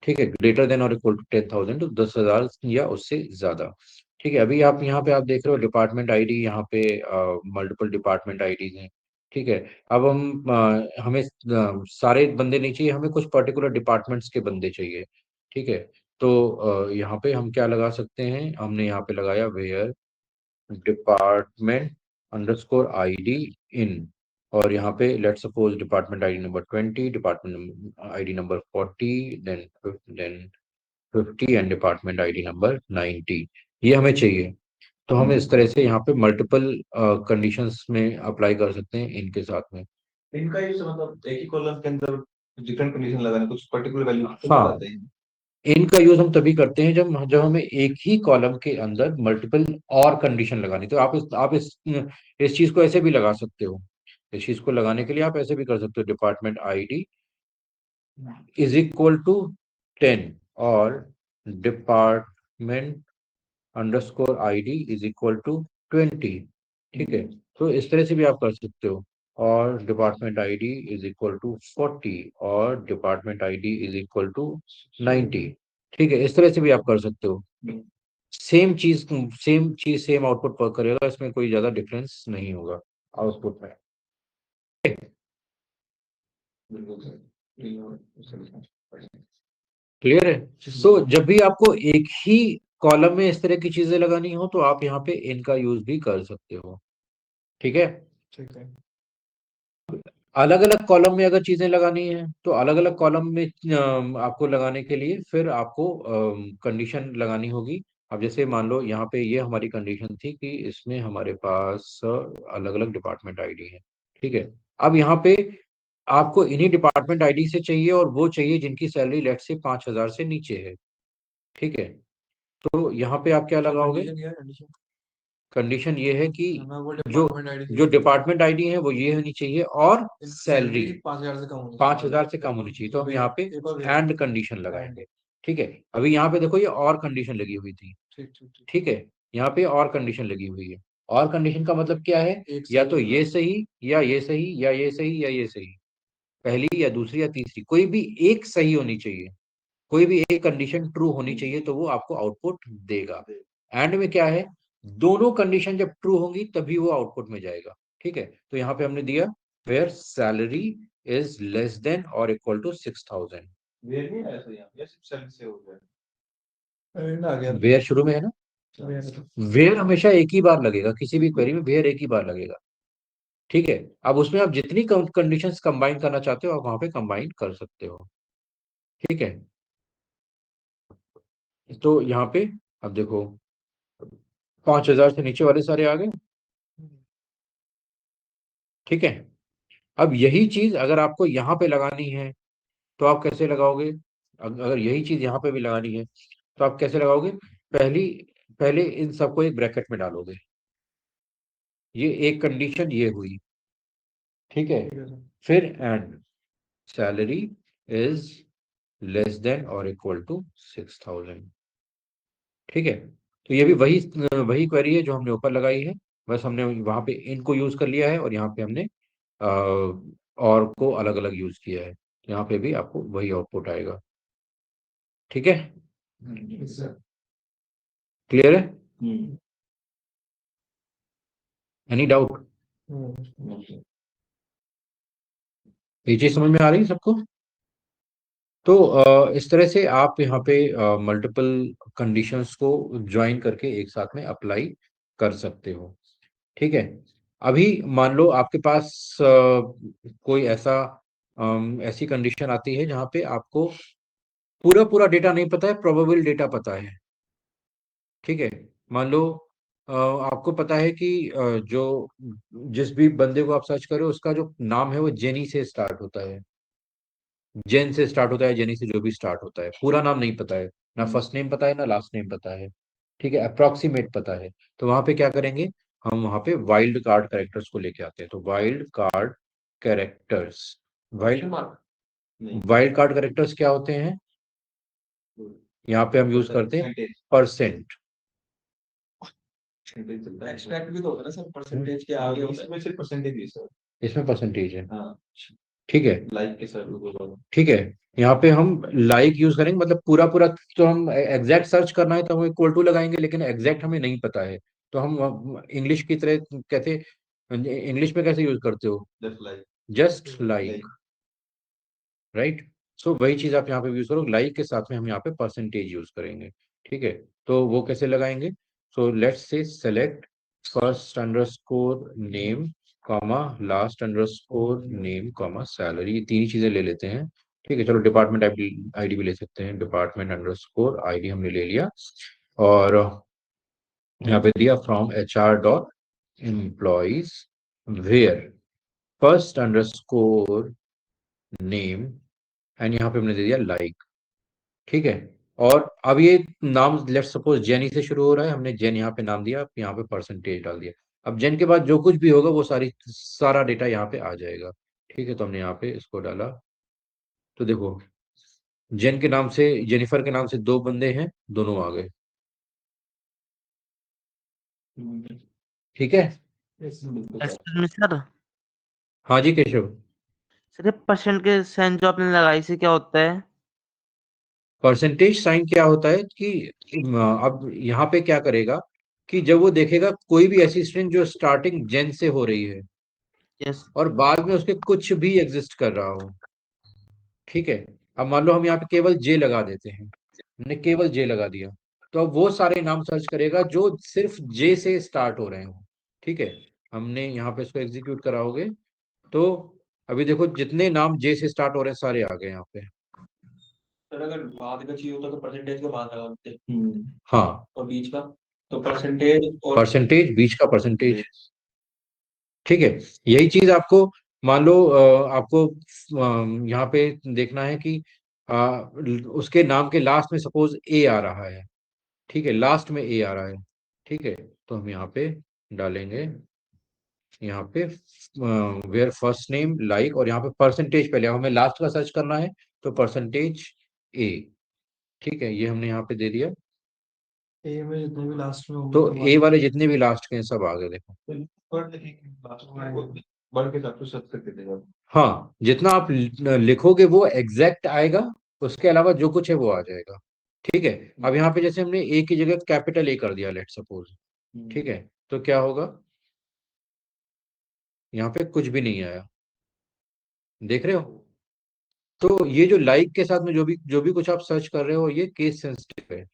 ठीक है, ग्रेटर देन और इक्वल टू 10,000, तो 10,000 या उससे ज्यादा। ठीक है। अभी आप यहाँ पे आप देख रहे हो डिपार्टमेंट आईडी, यहाँ पे मल्टीपल डिपार्टमेंट आईडीज हैं। ठीक है। अब हमें सारे बंदे नहीं चाहिए, हमें कुछ पर्टिकुलर डिपार्टमेंट्स के बंदे चाहिए। ठीक है। तो यहाँ पे हम क्या लगा सकते हैं, हमने यहाँ पे लगाया where department underscore ID in, और यहाँ पे let suppose department ID number 20, department ID number 40, then 50 and department ID number 90। ये हमें चाहिए। तो हम इस तरह से यहाँ पे मल्टीपल कंडीशंस में अप्लाई कर सकते हैं इनके साथ में। इनका यूज मतलब एक ही कॉलम के अंदर डिफरेंट कंडीशन लगाने, कुछ पर्टिकुलर वैल्यू हाँ, लगाते हैं। इनका यूज हम तभी करते हैं जब जब हमें एक ही कॉलम के अंदर मल्टीपल और कंडीशन लगानी। तो आप इस चीज को ऐसे भी लगा सकते हो। इस चीज को लगाने के लिए आप ऐसे भी कर सकते हो, department ID is equal to 10 और department underscore ID is equal to 20। ठीक है। तो इस तरह से भी आप कर सकते हो। और department ID is equal to 40 और department ID is equal to 90। ठीक है, इस तरह से भी आप कर सकते हो। सेम चीज सेम आउटपुट पर करेगा, इसमें कोई ज्यादा डिफरेंस नहीं होगा आउटपुट में। क्लियर है? तो जब भी आपको एक ही कॉलम में इस तरह की चीजें लगानी हो तो आप यहाँ पे इनका यूज भी कर सकते हो। ठीक है। ठीक है। अलग अलग कॉलम में अगर चीजें लगानी है तो अलग अलग कॉलम में आपको लगाने के लिए फिर आपको कंडीशन लगानी होगी। अब जैसे मान लो यहाँ पे ये हमारी कंडीशन थी कि इसमें हमारे पास अलग अलग डिपार्टमेंट आईडी है। ठीक है। अब यहाँ पे आपको इन्हीं डिपार्टमेंट आईडी से चाहिए और वो चाहिए जिनकी सैलरी लेट से 5,000 से नीचे है। ठीक है। तो यहाँ पे आप क्या लगाओगे? कंडीशन ये है कि जो जो डिपार्टमेंट आईडी है वो ये होनी चाहिए और सैलरी 5,000 से कम होनी चाहिए। तो हम यहाँ पे एंड कंडीशन लगाएंगे। ठीक है। अभी यहाँ पे देखो, ये और कंडीशन लगी हुई थी। ठीक है। यहाँ पे और कंडीशन लगी हुई है। और कंडीशन का मतलब क्या है? या तो ये सही या ये सही या ये सही या ये सही, पहली या दूसरी या तीसरी, कोई भी एक सही होनी चाहिए। कोई भी एक कंडीशन ट्रू होनी चाहिए तो वो आपको आउटपुट देगा। एंड में क्या है, दोनों कंडीशन जब ट्रू होंगी तभी वो आउटपुट में जाएगा। ठीक है। तो यहाँ पे हमने दिया where salary is less than और इक्वल टू 6,000। वेयर नहीं आया था यहाँ, या सिर्फ सेल से हो गया? आ गया वेयर शुरू में है ना, वेयर हमेशा एक ही बार लगेगा, किसी भी क्वेरी में वेयर एक ही बार लगेगा। ठीक है। अब उसमें आप जितनी कंडीशंस कंबाइन करना चाहते हो आप वहां पे कंबाइन कर सकते हो। ठीक है। तो यहाँ पे अब देखो, 5,000 से नीचे वाले सारे आ गए। ठीक है। अब यही चीज अगर आपको यहाँ पे लगानी है तो आप कैसे लगाओगे? अगर यही चीज यहाँ पे भी लगानी है तो आप कैसे लगाओगे? पहली पहले इन सबको एक ब्रैकेट में डालोगे। ये एक कंडीशन ये हुई। ठीक है। फिर and salary is less than और इक्वल टू 6,000। ठीक है। तो ये भी वही वही क्वेरी है जो हमने ऊपर लगाई है, बस हमने वहां पे इनको यूज कर लिया है और यहाँ पे हमने और को अलग अलग यूज किया है। यहाँ पे भी आपको वही आउटपुट आएगा। ठीक है। क्लियर है? Any doubt? ये चीज समझ में आ रही है सबको? तो इस तरह से आप यहाँ पे मल्टीपल कंडीशंस को ज्वाइन करके एक साथ में अप्लाई कर सकते हो। ठीक है। अभी मान लो आपके पास कोई ऐसी कंडीशन आती है जहाँ पे आपको पूरा पूरा डेटा नहीं पता है, प्रोबेबल डेटा पता है। ठीक है। मान लो आपको पता है कि जो जिस भी बंदे को आप सर्च करो उसका जो नाम है वो जेनी से स्टार्ट होता है, जेन से स्टार्ट होता है, जेनी से जो भी स्टार्ट होता है, पूरा नाम नहीं पता है, ना फर्स्ट नेम पता है ना लास्ट नेम पता है, ठीक है, अप्रोक्सीमेट पता है। तो वहां पे क्या करेंगे, हम वहां पे वाइल्ड कार्ड कैरेक्टर्स को लेके आते हैं। तो वाइल्ड कार्ड कैरेक्टर्स, वाइल्ड नहीं, वाइल्ड कार्ड कैरेक्टर्स क्या होते हैं, यहाँ पे हम यूज करते हैं परसेंट। एक्सट्रैक्ट भी तो होता है ना सर, परसेंटेज के आगे होता है। इसमें सिर्फ परसेंटेज ही सर। इसमें परसेंटेज है, हाँ, ठीक है। लाइक के सर वो ठीक है, यहाँ पे हम लाइक यूज करेंगे, मतलब पूरा पूरा। तो हम एग्जैक्ट सर्च करना है तो हम इक्वल टू लगाएंगे, लेकिन एग्जैक्ट हमें नहीं पता है तो हम इंग्लिश की तरह कैसे, इंग्लिश में कैसे यूज करते हो, just like, just like, right. So वही चीज आप यहाँ पे यूज करो, लाइक के साथ में हम यहाँ पे परसेंटेज यूज करेंगे, ठीक है। तो वो कैसे लगाएंगे, so let's say select first underscore name comma last underscore name comma salary, ये तीन ही चीजें ले लेते हैं, ठीक है। चलो डिपार्टमेंट आईडी भी ले सकते हैं, डिपार्टमेंट अंडरस्कोर आईडी हमने ले लिया, और यहाँ पे दिया from HR dot employees where first underscore name, and यहाँ पे हमने दे दिया लाइक, ठीक है। और अब ये नाम लेट्स सपोज जेनी से शुरू हो रहा है, हमने जेन यहाँ पे नाम दिया, अब यहाँ पे परसेंटेज डाल दिया। अब जेन के बाद जो कुछ भी होगा वो सारा डेटा यहाँ पे आ जाएगा, ठीक है। तो हमने यहाँ पे इसको डाला, तो देखो जेन के नाम से, जेनिफर के नाम से दो बंदे हैं, दोनों आ गए, ठीक है। Excuse me sir. हाँ जी केशव। सर ये परसेंट के साइन जो आपने लगाई से क्या होता है? परसेंटेज साइन क्या होता है कि अब यहाँ पे क्या करेगा कि जब वो देखेगा कोई भी ऐसी स्ट्रिंग जो स्टार्टिंग जेन से हो रही है यस। और बाद में उसके कुछ भी एग्जिस्ट कर रहा हो, ठीक है। अब मान लो हम यहाँ पे केवल जे लगा देते हैं, हमने केवल जे लगा दिया, तो अब वो सारे नाम सर्च करेगा जो सिर्फ जे से स्टार्ट हो रहे हो, ठीक है। हमने यहाँ पे इसको एग्जीक्यूट कराओगे तो अभी देखो जितने नाम जे से स्टार्ट हो रहे हैं सारे आ गए यहाँ पे। सर अगर बाद का चाहिए होता तो परसेंटेज के बाद लगा देते, हाँ, और बीच का तो परसेंटेज और परसेंटेज, बीच का परसेंटेज, ठीक है। यही चीज आपको मान लो आपको यहाँ पे देखना है कि उसके नाम के लास्ट में सपोज ए आ रहा है, ठीक है, लास्ट में ए आ रहा है, ठीक है। तो हम यहाँ पे डालेंगे, यहाँ पे वेयर फर्स्ट नेम लाइक, और यहाँ पे परसेंटेज पहले, हमें लास्ट का सर्च करना है तो परसेंटेज ए, ठीक है, ये हमने यहाँ पे दे दिया। ए में जितने भी लास्ट में तो होंगे ए वाले जितने भी लास्ट के हैं सब आ गए, देखो। बढ़ के 7 तक देगा। हाँ, जितना आप लिखोगे वो एग्जैक्ट आएगा, उसके अलावा जो कुछ है वो आ जाएगा, ठीक है। अब यहाँ पे जैसे हमने ए की जगह कैपिटल ए कर दिया लेट सपोज, ठीक है, तो क्या होगा, यहाँ पे कुछ भी नहीं आया, देख रहे हो। तो ये जो लाइक के साथ में जो भी कुछ आप सर्च कर रहे हो ये केस सेंसिटिव है,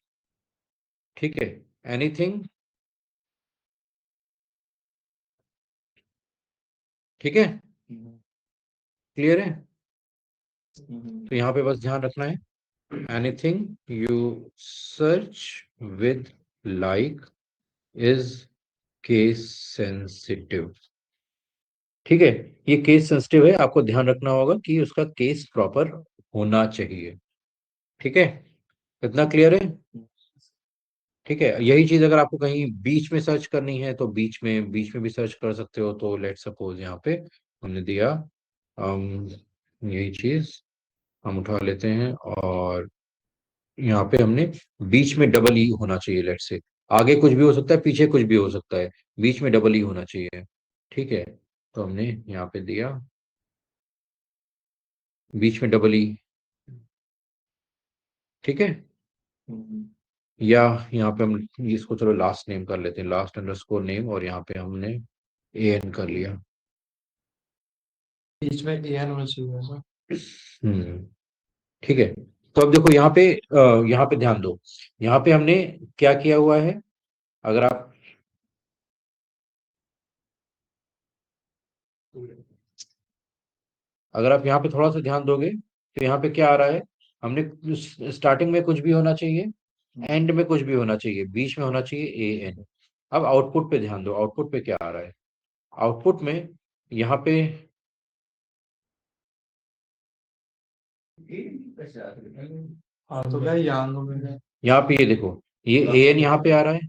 ठीक है। एनीथिंग, ठीक है, क्लियर है। तो यहाँ पे बस ध्यान रखना है, anything you search with like is case sensitive, ठीक है। ये केस सेंसिटिव है, आपको ध्यान रखना होगा कि उसका केस प्रॉपर होना चाहिए, ठीक है। इतना क्लियर है, ठीक है। यही चीज अगर आपको कहीं बीच में सर्च करनी है तो बीच में भी सर्च कर सकते हो। तो लेट सपोज यहाँ पे हमने दिया यही चीज हम उठा लेते हैं, और यहाँ पे हमने बीच में डबल ई होना चाहिए, लेट से आगे कुछ भी हो सकता है पीछे कुछ भी हो सकता है, बीच में डबल ई होना चाहिए, ठीक है। तो हमने यहाँ पे दिया बीच में डबल ई, ठीक है। या यहाँ पे हम इसको चलो लास्ट नेम कर लेते हैं, लास्ट अंडरस्कोर नेम, और यहाँ पे हमने एन कर लिया, बीच में ए एन होना चाहिए सर। हम्म, ठीक है। तो अब देखो यहाँ पे ध्यान दो, यहाँ पे हमने क्या किया हुआ है, अगर आप यहाँ पे थोड़ा सा ध्यान दोगे तो यहाँ पे क्या आ रहा है, हमने स्टार्टिंग में कुछ भी होना चाहिए, एंड में कुछ भी होना चाहिए, बीच में होना चाहिए ए एन। अब आउटपुट पे ध्यान दो, आउटपुट पे क्या आ रहा है। आउटपुट में यहाँ पे हाँ तो क्या यहाँ में यहाँ पे ये देखो, ये ए एन यहाँ पे आ रहा है,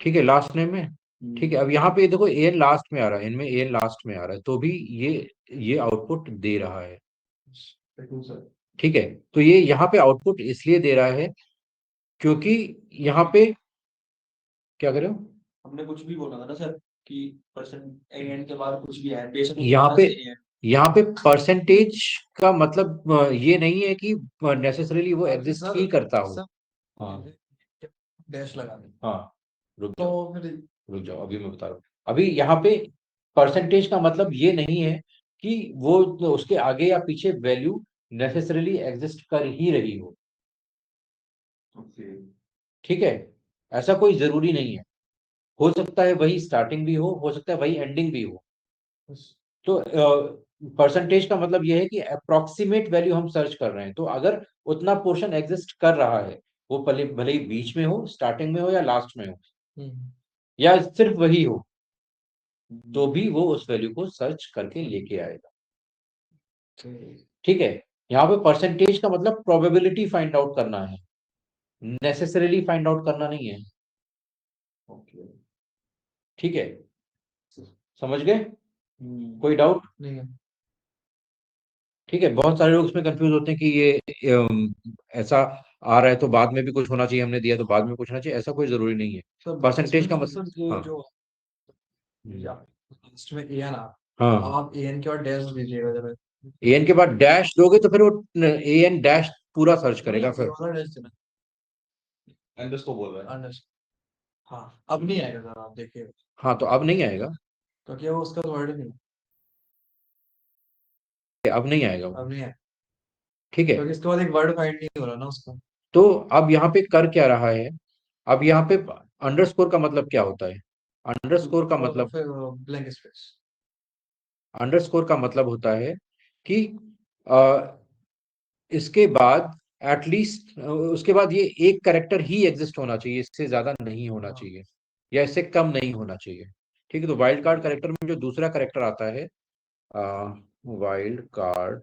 ठीक है, लास्ट नेम में। ठीक है, अब यहाँ पे देखो ए एन लास्ट में आ रहा है, इनमें ए एन लास्ट में आ रहा है, तो भी ये आउटपुट दे रहा है। ठीक है, तो ये यहाँ पे आउटपुट इसलिए दे रहा है क्योंकि यहाँ पे क्या करें, हमने कुछ भी बोला था ना सर कि परसेंट एन के बाद कुछ भी है बेशक यहाँ पे परसेंटेज का मतलब ये नहीं है कि नेसेसरीली वो एग्जिस्ट ही करता हो। हाँ डैश लगा दे। हाँ, रुक तो जाओ फिर रुक जाओ, अभी मैं बता रहा हूँ। अभी यहाँ पे परसेंटेज का मतलब ये नहीं है कि वो उसके आगे या पीछे वैल्यू नेसेसरीली एग्जिस्ट कर ही रही हो। ठीक है, ऐसा कोई जरूरी नहीं है, हो सकता है वही स्टार्टिंग भी हो सकता है वही एंडिंग भी हो। तो परसेंटेज का मतलब यह है कि अप्रोक्सीमेट वैल्यू हम सर्च कर रहे हैं, तो अगर उतना पोर्शन एग्जिस्ट कर रहा है, वो भले भले ही बीच में हो, स्टार्टिंग में हो या लास्ट में हो, या सिर्फ वही हो, तो भी वो उस वैल्यू को सर्च करके लेके आएगा। ठीक है, यहाँ पे परसेंटेज का मतलब प्रोबेबिलिटी फाइंड आउट करना है, नेसेसरीली फाइंड आउट करना नहीं है। ठीक है, समझ गए, कोई डाउट नहीं है। ठीक है, बहुत सारे लोग इसमें कंफ्यूज होते हैं कि ये ऐसा आ रहा है तो बाद में भी कुछ होना चाहिए, हमने दिया तो बाद में कुछ होना चाहिए, ऐसा कोई जरूरी नहीं है। परसेंटेज का मतलब हाँ जो लास्ट में एन आ हाँ, आप एन के बाद डैश दीजिएगा जरा। ए एन के बाद डैश दोगे तो फिर वो ए एन डैश पूरा सर्च करेगा फिर। अंडरस्कोर बोल रहा है अंडरस्कोर। हाँ अब नहीं आएगा सर, आप देखिए हाँ, तो अब नहीं आएगा, क्योंकि वो उसका वर्ड नहीं है। अब नहीं आएगा वो। अब नहीं है ठीक है, क्योंकि इसके बाद एक वर्ड फाइंड नहीं हो रहा ना उसका। तो अब यहाँ पे कर क्या रहा है, अब यहाँ पे अंडरस्कोर का मतलब क्या होता है, अंडरस्कोर का मतलब ब्लैंक स्पेस। अंडरस्कोर का मतलब होता है कि अ, इसके बाद एटलीस्ट उसके बाद ये एक करेक्टर ही एग्जिस्ट होना चाहिए, इससे ज्यादा नहीं होना चाहिए या इससे कम नहीं होना चाहिए। ठीक है, तो वाइल्ड कार्ड करेक्टर में जो दूसरा करेक्टर आता है, वाइल्ड कार्ड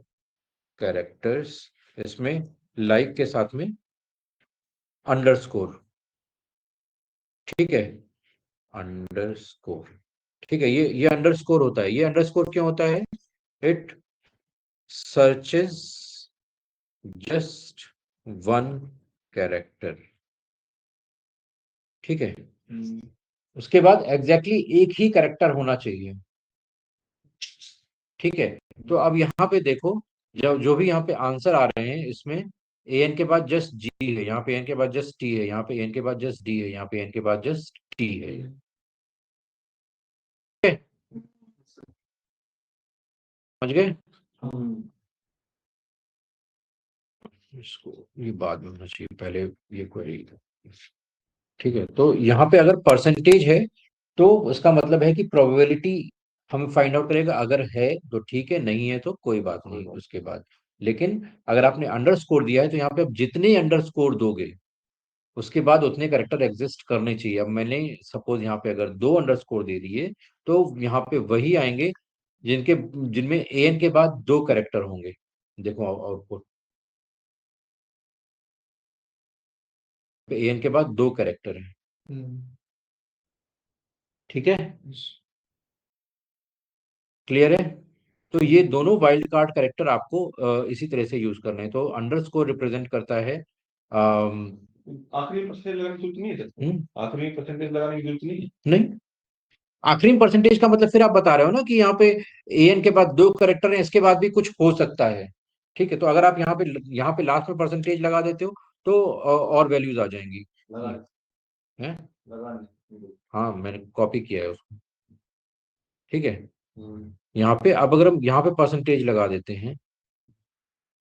कैरेक्टर्स, इसमें लाइक के साथ में अंडरस्कोर। ठीक है, अंडरस्कोर, ठीक है, ये अंडरस्कोर होता है। ये अंडरस्कोर क्यों होता है, it searches just one character. ठीक है, उसके बाद एग्जैक्टली एक ही करेक्टर होना चाहिए। ठीक है, तो अब यहाँ पे देखो, जब जो भी यहाँ पे आंसर आ रहे हैं इसमें ए एन के बाद जस्ट जी है, यहाँ पे एन के बाद जस्ट टी है, यहाँ पे एन के बाद जस्ट डी है, यहाँ पे एन के बाद जस्ट टी है। ठीक है? समझ गए, इसको ये बाद में होना चाहिए, पहले ये क्वेरी। ठीक है, तो यहाँ पे अगर परसेंटेज है तो उसका मतलब है कि प्रोबेबिलिटी हम फाइंड आउट करेगा, अगर है तो ठीक है, नहीं है तो कोई बात नहीं उसके बाद। लेकिन अगर आपने अंडरस्कोर दिया है तो यहाँ पे आप जितने अंडरस्कोर दोगे उसके बाद उतने करेक्टर एग्जिस्ट करने चाहिए। अब मैंने सपोज यहाँ पे अगर 2 अंडरस्कोर दे दिए तो यहाँ पे वही आएंगे जिनके जिनमें ए एन के बाद 2 करेक्टर होंगे। देखो आउटपुट पे ए एन के बाद 2 करेक्टर हैं। ठीक है, क्लियर है, तो ये दोनों वाइल्ड कार्ड करेक्टर आपको इसी तरह से यूज करने हैं। तो अंडरस्कोर रिप्रेजेंट करता है आखिरी परसेंटेज लगाने की जरूरत नहीं है सर। आखिरी परसेंटेज लगाने की जरूरत नहीं है। नहीं, आखिरी परसेंटेज का मतलब फिर आप बता रहे हो ना कि यहाँ पे ए एन के बाद 2 करेक्टर हैं, इसके बाद भी कुछ हो सकता है। ठीक है, तो अगर आप यहाँ पे लास्ट में परसेंटेज लगा देते हो तो और वैल्यूज आ जाएंगी। हैं, हाँ मैंने कॉपी किया है उसको। ठीक है, यहाँ पे अब अगर हम यहाँ पे परसेंटेज लगा देते हैं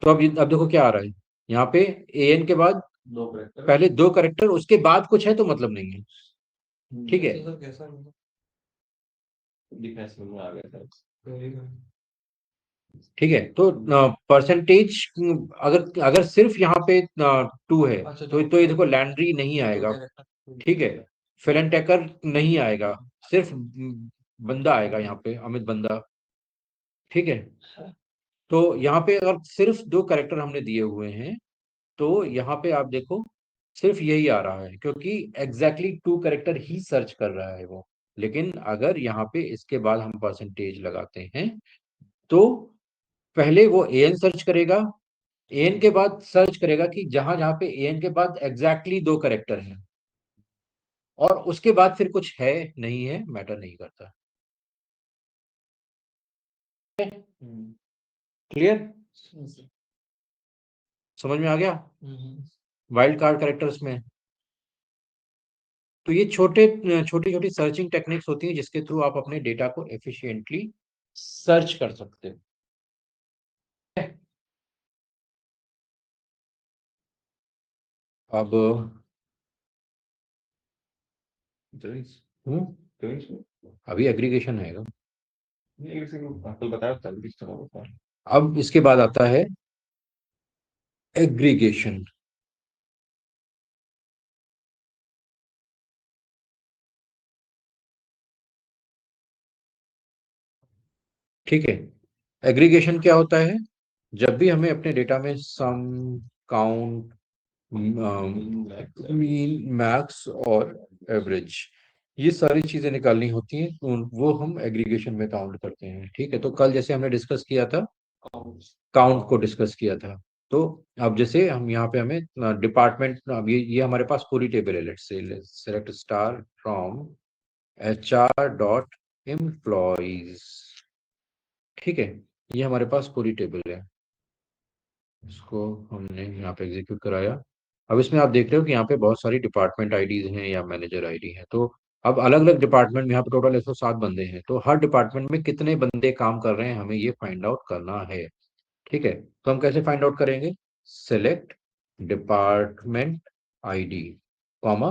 तो अब देखो क्या आ रहा है, यहाँ पे ए एन के बाद पहले 2 करेक्टर, उसके बाद कुछ है तो मतलब नहीं है। ठीक है, डिफेंस में आ गया था। ठीक है, तो परसेंटेज अगर अगर सिर्फ यहाँ पे 2 है, तो ये देखो लैंड्री नहीं आएगा, ठीक है, फिलन टेकर नहीं आएगा, सिर्फ बंदा आएगा यहाँ पे, अमित बंदा, ठीक है। तो यहाँ पे अगर सिर्फ 2 कैरेक्टर हमने दिए हुए हैं, तो यहाँ पे आप देखो सिर्फ यही आ रहा है, क्योंकि एग्जैक्टली 2 कैरेक्टर ही सर्च कर रहा है वो। लेकिन अगर यहाँ पे इसके बाद हम परसेंटेज लगाते हैं, तो पहले वो एन सर्च करेगा, एन के बाद सर्च करेगा कि जहां जहां पे एन के बाद एग्जैक्टली 2 कैरेक्टर हैं, और उसके बाद फिर कुछ है नहीं है मैटर नहीं करता। क्लियर, समझ में आ गया वाइल्ड कार्ड कैरेक्टर्स में? तो ये छोटी छोटी सर्चिंग टेक्निक्स होती हैं जिसके थ्रू आप अपने डेटा को एफिशिएंटली सर्च कर सकते हो। अब हम्म, अभी एग्रीगेशन है। कल बताया था किस तरह होता है। अब इसके बाद आता है एग्रीगेशन। ठीक है, एग्रीगेशन क्या होता है? जब भी हमें अपने डेटा में सम, काउंट, मीन, मैक्स और एवरेज, ये सारी चीजें निकालनी होती हैं, तो वो हम एग्रीगेशन में काउंट करते हैं। ठीक है, तो कल जैसे हमने डिस्कस किया था, काउंट को डिस्कस किया था, तो अब जैसे हम यहाँ पे हमें डिपार्टमेंट, अब ये हमारे पास पूरी टेबल है। Let's say select star from HR dot employees. ठीक है, ये हमारे पास पूरी टेबल है, इसको हमने यहाँ पे एग्जीक्यूट कराया। अब इसमें आप देख रहे हो कि यहाँ पे बहुत सारी डिपार्टमेंट आईडीज हैं या मैनेजर आईडी है। तो अब अलग अलग डिपार्टमेंट में यहाँ पे टोटल 107 बंदे हैं, तो हर डिपार्टमेंट में कितने बंदे काम कर रहे हैं हमें ये फाइंड आउट करना है। ठीक है, तो हम कैसे फाइंड आउट करेंगे? Select department ID, comma,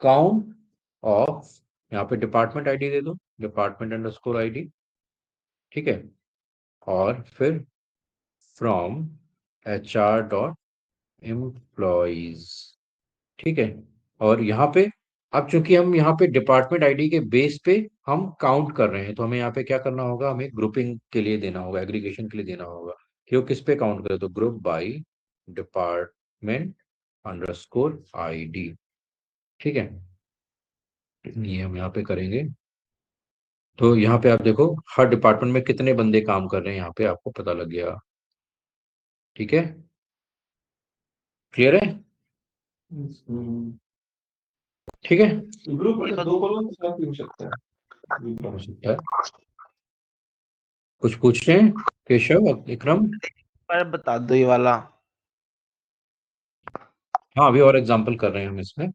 count of, यहाँ पे डिपार्टमेंट आईडी दे दो, डिपार्टमेंट अंडरस्कोर आईडी, ठीक है, और फिर फ्रॉम HR डॉट एम्प्लॉइज। ठीक है, और यहाँ पे अब चूंकि हम यहाँ पे डिपार्टमेंट आईडी के बेस पे हम काउंट कर रहे हैं, तो हमें यहाँ पे क्या करना होगा? हमें ग्रुपिंग के लिए देना होगा, एग्रीगेशन के लिए देना होगा कि वो किस पे काउंट करे, तो group by department underscore ID. ठीक है, ये हम यहाँ पे करेंगे, तो यहाँ पे आप देखो हर डिपार्टमेंट में कितने बंदे काम कर रहे हैं, यहाँ पे आपको पता लग गया। ठीक है, क्लियर है? ठीक है, ग्रुप में 2 कॉलम के साथ भी हो सकता है। हो सकता है। कुछ पूछ रहे हैं केशव, इकरम? पर बता दो ये वाला। हाँ, अभी और एग्जांपल कर रहे हैं हम इसमें।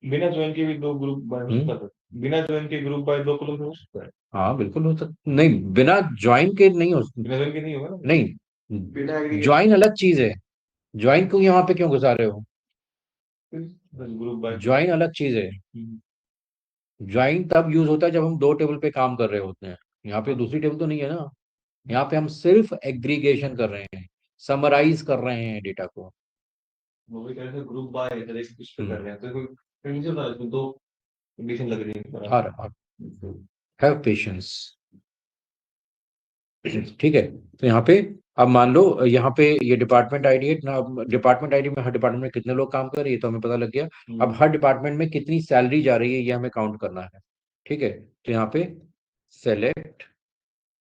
बिना ज्वाइन के भी 2 ग्रुप बाय हो सकता है। बिना ज्वाइन के ग्रुप बाय 2 कॉलम हो सकता है। हाँ बिल्कुल हो सकता, नहीं बिना ज्वाइन के नहीं हो सकता। बिना ज्वाइन के नहीं होगा ना। बिना नहीं, ज्वाइन अलग चीज है, ज्वाइन को यहाँ पे क्यों घुसा रहे हो? Group by. ज्वाइन अलग चीज है, ज्वाइन तब यूज होता है जब हम 2 टेबल पे काम कर रहे होते हैं। यहाँ पे दूसरी टेबल तो नहीं है ना, यहाँ पे हम सिर्फ एग्रीगेशन कर रहे हैं, समराइज कर रहे हैं डेटा को। वो भी कह रहे थे ग्रुप बाय इधर एक इस पे कर रहे हैं, तो कोई कंडीशन ना, इसमें 2 कंडीशन लग रही है। हर हैव पेशेंस। ठीक है, तो यहाँ पे अब मान लो यहाँ पे ये डिपार्टमेंट आईडी है ना, डिपार्टमेंट आईडी में हर डिपार्टमेंट में कितने लोग काम कर रहे हैं ये तो हमें पता लग गया। अब हर डिपार्टमेंट में कितनी सैलरी जा रही है ये हमें काउंट करना है। ठीक है, तो यहाँ पे select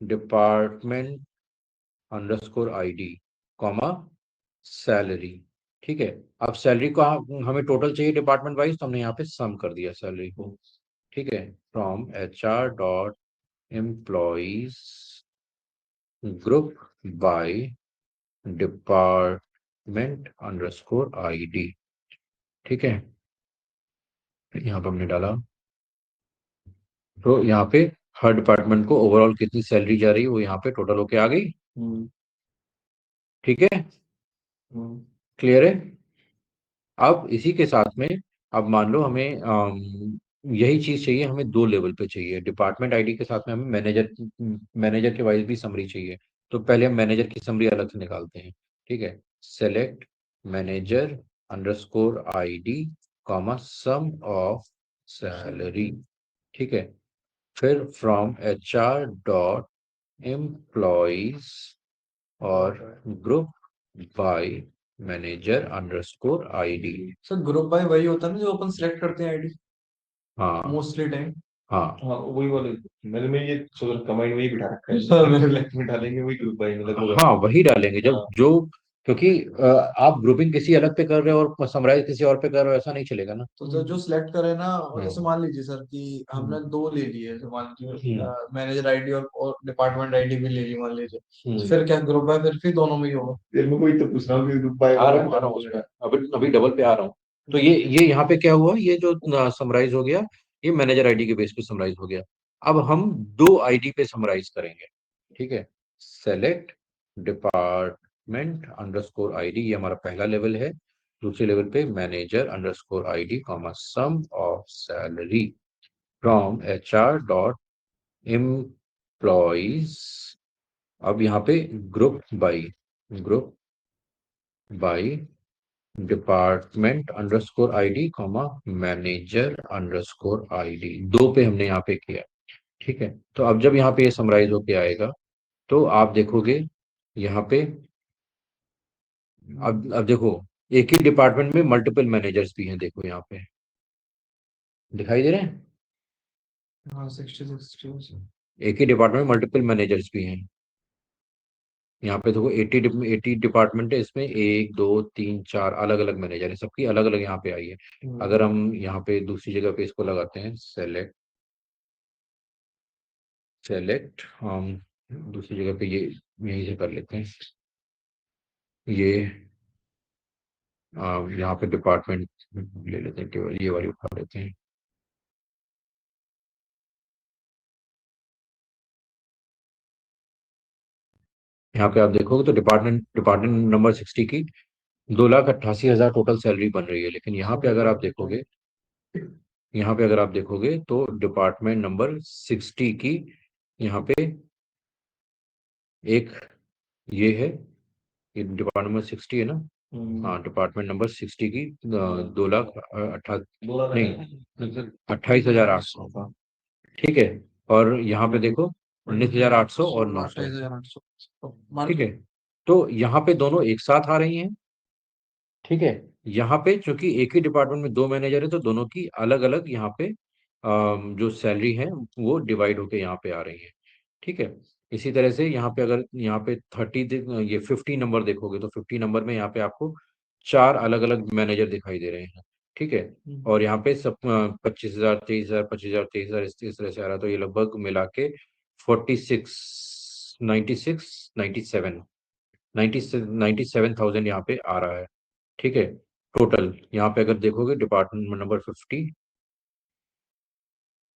department underscore ID, comma, salary. ठीक है, अब सैलरी को हमें टोटल चाहिए डिपार्टमेंट वाइज, तो हमने यहाँ पे सम कर दिया सैलरी को। ठीक है, from HR dot employees group by department underscore ID. ठीक है, यहाँ पे हमने डाला, तो यहाँ पे हर डिपार्टमेंट को ओवरऑल कितनी सैलरी जा रही है वो यहाँ पे टोटल होके आ गई। ठीक है, क्लियर है? अब इसी के साथ में अब मान लो हमें यही चीज चाहिए, हमें 2 लेवल पे चाहिए, डिपार्टमेंट आईडी के साथ में हमें मैनेजर मैनेजर के वाइज भी समरी चाहिए। तो पहले हम मैनेजर की समरी अलग से निकालते हैं। ठीक है, select manager underscore ID comma sum of salary. ठीक है, फिर फ्रॉम HR डॉट एम्प्लॉइज और group by manager underscore ID. Sir group by वही होता है ना जो अपन सिलेक्ट करते हैं आईडी हाँ मोस्टली टाइम। हाँ हाँ वही वाले। मैंने ये सोच कमांड में ही बिठा रखा है। हाँ, मेरे लेफ्ट में डालेंगे वही ग्रुप बाय मतलब होगा। हाँ, वही डालेंगे जब हाँ। जो, क्योंकि आप ग्रुपिंग किसी अलग पे कर रहे हो और समराइज किसी और पे कर रहे हो, ऐसा नहीं चलेगा ना। तो जो जो सिलेक्ट करे ना, जैसे हाँ मान लीजिए सर कि हमने दो ले लिए, जैसे मान लीजिए हम्म, मैनेजर आईडी और डिपार्टमेंट आईडी भी ले ली मान लीजिए, हम्म। फिर क्या ग्रुप बाय फिर दोनों में ही होगा? फिर मैं कोई तो पूछ रहा हूँ कि ग्रुप बाय आ रहा हूँ उसमें, अभी अभी डबल पे आ रहा हूँ। तो ये यहाँ पे क्या हुआ, ये जो समराइज हो गया, ये मैनेजर आईडी के बेस पे समराइज हो गया। अब हम दो आईडी पे समराइज करेंगे। ठीक है, सेलेक्ट डिपार्टमेंट अंडरस्कोर आईडी, ये हमारा पहला लेवल है। दूसरे लेवल पे manager underscore ID comma sum of salary from HR dot employees. अब यहाँ पे group by department underscore ID comma manager underscore ID, दो पे हमने यहाँ पे किया। ठीक है, तो अब जब यहाँ पे ये समराइज होके आएगा तो आप देखोगे यहाँ पे, अब देखो, एक ही डिपार्टमेंट में मल्टीपल मैनेजर्स भी हैं, देखो यहाँ पे दिखाई दे रहे हैं। हाँ 60 एक ही डिपार्टमेंट में मल्टीपल मैनेजर्स भी हैं। यहाँ पे देखो 80 डिपार्टमेंट है, इसमें एक दो तीन चार अलग अलग मैनेजर है, सबकी अलग अलग यहाँ पे आई है। अगर हम यहाँ पे दूसरी जगह पे इसको लगाते हैं, सेलेक्ट हम दूसरी जगह पे ये यहीं से कर लेते हैं, ये यहाँ पे डिपार्टमेंट ले लेते हैं, केवल ये वाली उठा लेते हैं। यहाँ पे आप देखोगे तो डिपार्टमेंट नंबर 60 की 2,88,000 टोटल सैलरी बन रही है, लेकिन यहाँ पे अगर आप देखोगे तो डिपार्टमेंट नंबर 60 की यहाँ पे एक ये है, ये डिपार्टमेंट नंबर 60 है ना। हाँ, डिपार्टमेंट नंबर 60 की 2 लाख नहीं 28,800 का। ठीक है, और यहाँ पे देखो 19,800 और 900। 28,800। ठीक है, तो यहाँ पे दोनों एक साथ आ रही हैं। ठीक है, यहाँ पे चूंकि एक ही डिपार्टमेंट में दो मैनेजर है तो दोनों की अलग अलग यहाँ पे जो सैलरी है वो डिवाइड होके यहाँ पे आ रही है। ठीक है, इसी तरह से यहाँ पे अगर यहाँ पे 50 नंबर देखोगे तो 50 नंबर में यहाँ पे आपको चार अलग अलग मैनेजर दिखाई दे रहे हैं। ठीक है, और यहाँ पे सब 25,000 23,000 25,000 23,000 इस तरह से आ रहा है, तो ये लगभग मिला के 46 96 97 97,000 यहाँ पे आ रहा है। ठीक है, टोटल यहाँ पे अगर देखोगे डिपार्टमेंट नंबर 50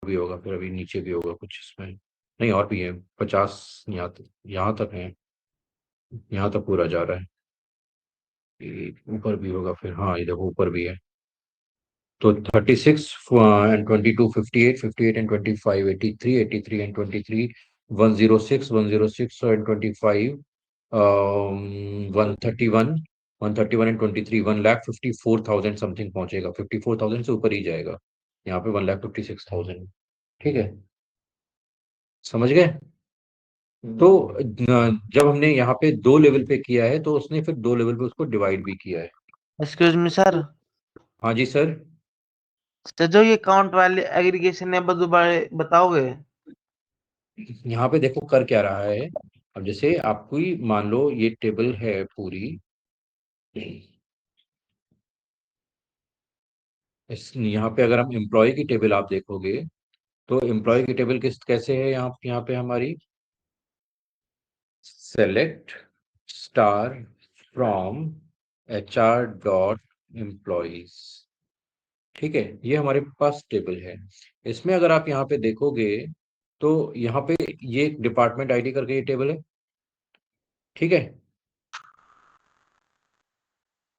भी होगा, फिर अभी नीचे भी होगा कुछ इसमें, नहीं और भी है 50, यहाँ तक है, यहाँ तक पूरा जा रहा है। ऊपर भी होगा फिर, हाँ ये देखो ऊपर भी है। तो 36 and 22 58 58 and 25 83 83 and 23 106 106 and 25 131 131 and 23 1,54,000 something पहुंचेगा, 54,000 से ऊपर ही जाएगा। यहाँ पे 1,56,000। ठीक है, समझ गए। तो जब हमने यहाँ पे दो लेवल पे किया है तो उसने फिर दो लेवल पे उसको डिवाइड भी किया है। Excuse me sir. हाँ जी सर। सर जो ये काउंट वाले एग्रीगेशन है दोबारा बताओगे? यहाँ पे देखो कर क्या रहा है। अब जैसे आपको ही मान लो ये टेबल है पूरी, इस यहाँ पे अगर हम एम्प्लॉय की टेबल आप देखोगे तो एम्प्लॉय की टेबल किस कैसे है, यहाँ पे हमारी select star from HR dot employees. ठीक है, ये हमारे पास टेबल है। इसमें अगर आप यहाँ पे देखोगे तो यहाँ पे ये डिपार्टमेंट आईडी करके ये टेबल है। ठीक है,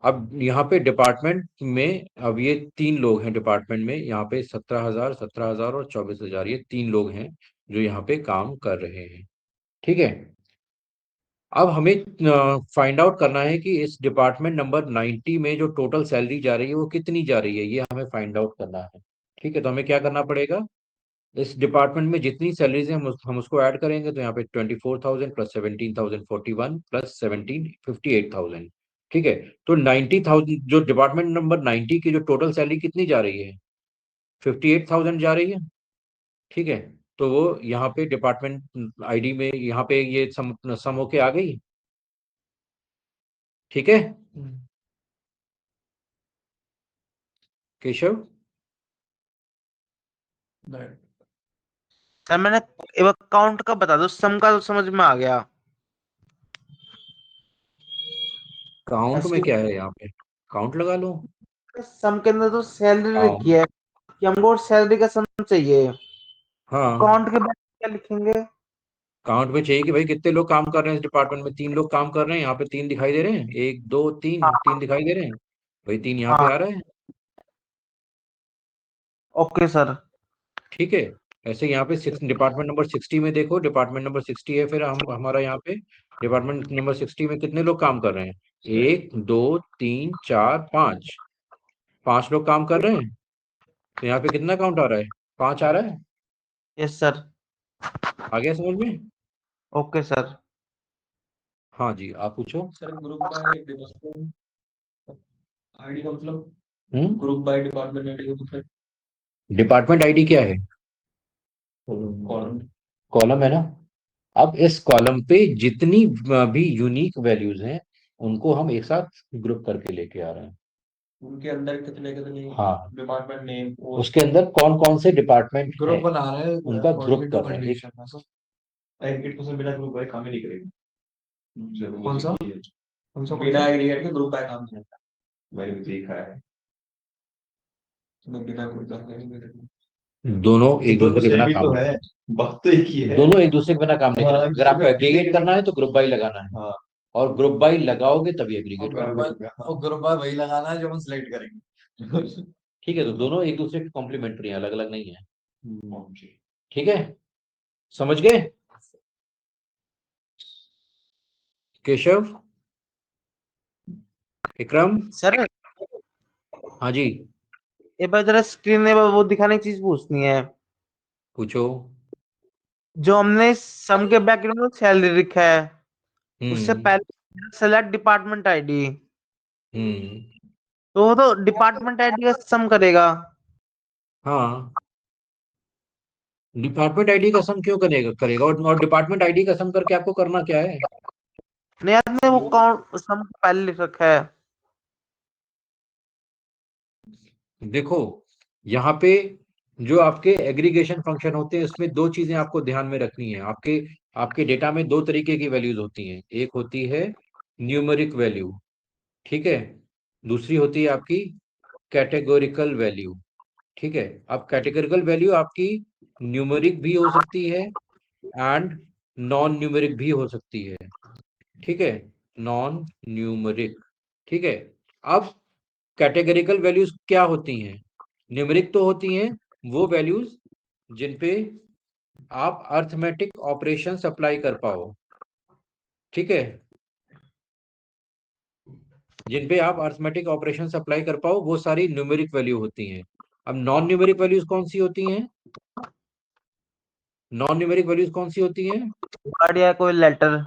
अब यहाँ पे डिपार्टमेंट में अब ये तीन लोग हैं डिपार्टमेंट में, यहाँ पे 17,000 17,000 और 24,000, ये तीन लोग हैं जो यहाँ पे काम कर रहे हैं। ठीक है, अब हमें फाइंड आउट करना है कि इस डिपार्टमेंट नंबर 90 में जो टोटल सैलरी जा रही है वो कितनी जा रही है, ये हमें फाइंड आउट करना है। ठीक है, तो हमें क्या करना पड़ेगा, इस डिपार्टमेंट में जितनी सैलरीज हैं हम उसको ऐड करेंगे। तो यहाँ पे 24,000 प्लस 17,041 प्लस 58,000। ठीक है, तो 90,000 जो डिपार्टमेंट नंबर 90 की जो टोटल सैलरी कितनी जा रही है, 58,000 जा रही है। ठीक है, तो वो यहाँ पे डिपार्टमेंट आईडी में यहाँ पे ये सम होके आ गई। ठीक है केशव। सर मैंने एक बार काउंट का बता दो, सम का तो समझ में आ गया। काउंट में क्या है, यहाँ पे काउंट लगा लो। सम के अंदर तो सैलरी काउंट, लिखी है कि हमको सैलरी का सम चाहिए, तो हाँ, काउंट के बाद क्या लिखेंगे? काउंट में चाहिए कि भाई कितने लोग काम कर रहे हैं इस डिपार्टमेंट में। 3 लोग काम कर रहे हैं, यहाँ पे 3 दिखाई दे रहे हैं, 1 2 3, हाँ 3 दिखाई दे रहे हैं, भाई 3 यहाँ पे हाँ। आ रहे हैं। Okay sir. ठीक है, ऐसे यहाँ पे डिपार्टमेंट नंबर 60 में देखो, डिपार्टमेंट नंबर 60 है, फिर हम हमारा यहाँ पे डिपार्टमेंट नंबर 60 में कितने लोग काम कर रहे हैं, 1 2 3 4 5, 5 लोग काम कर रहे हैं। तो यहाँ पे कितना काउंट आ रहा है, 5 आ रहा है। Yes sir. आ गया समझ में। Okay sir. हाँ जी, आप पूछो। Sir group by department ID का मतलब, हम्म, ग्रुप बाय डिपार्टमेंट आईडी का मतलब डिपार्टमेंट आईडी क्या है, कॉलम। कॉलम है ना। अब इस कॉलम पे जितनी भी यूनिक वैल्यूज हैं उनको हम एक साथ ग्रुप करके लेके आ रहे हैं। उनके अंदर कितने कितने हाँ, डिपार्टमेंट नेम उसके अंदर कौन कौन से डिपार्टमेंट ग्रुप हैं बना रहे हैं, उनका ग्रुप कर रहे हैं। कंडीशन है सर। एग्रीगेट बिना ग्रुप बाय काम ही नहीं करेगा। कौन सा बिना एग्रीगेट के ग्रुप बाय काम नहीं होता। मैंने भी देखा है, तो बिना ग्रुप बाय नहीं करेगा। दोनों एक दोनों दूसरे के सेम बिना ही काम तो नहीं है, करते। बात तो एक ही है। दोनों एक दूसरे के बिना काम नहीं हाँ, करते। अगर आपको एग्रीगेट करना है तो ग्रुप बाई लगाना है, हाँ, और ग्रुप बाई लगाओगे तभी एग्रीगेट और करोगे। ग्रुप बाय वही लगाना है जो हम सिलेक्ट करेंगे। ठीक है, तो दोनों एक दूसरे के कॉम्प्लीमेंट्री हैं, अलग अलग नहीं है। हम्म। ठीक है, समझ गए केशव, विक्रम। सर हाँ जी, एक बार जरा स्क्रीन में वो दिखाने की चीज पूछनी है। पूछो। जो हमने सम के बैकग्राउंड में सैलरी लिखा है, उससे हम्म, पहले सेलेक्ट डिपार्टमेंट आईडी, हम्म, तो वो तो डिपार्टमेंट आईडी का सम करेगा। हाँ, डिपार्टमेंट आईडी का सम क्यों करेगा करेगा, और डिपार्टमेंट आईडी का सम करके आपको करना क्या है। नहीं आपने वो काउंट सम पहले लिख रखा है। देखो, यहाँ पे जो आपके एग्रीगेशन फंक्शन होते हैं उसमें दो चीजें आपको ध्यान में रखनी है। आपके आपके डेटा में दो तरीके की वैल्यूज होती हैं, एक होती है न्यूमेरिक वैल्यू, ठीक है, दूसरी होती है आपकी कैटेगोरिकल वैल्यू। ठीक है, अब कैटेगोरिकल वैल्यू आपकी न्यूमेरिक भी हो सकती है एंड नॉन न्यूमेरिक भी हो सकती है। ठीक है, नॉन न्यूमेरिक। ठीक है, अब कैटेगरिकल वैल्यूज क्या होती हैं, न्यूमेरिक तो होती हैं वो वैल्यूज जिन पे आप अर्थमेटिक ऑपरेशन अप्लाई कर पाओ। ठीक है, जिन पे आप अर्थमेटिक ऑपरेशन अप्लाई कर पाओ वो सारी न्यूमेरिक वैल्यू होती हैं। अब नॉन न्यूमेरिक वैल्यूज कौन सी होती हैं, नॉन न्यूमेरिक वैल्यूज कौन सी होती हैं, वर्ड या कोई लेटर।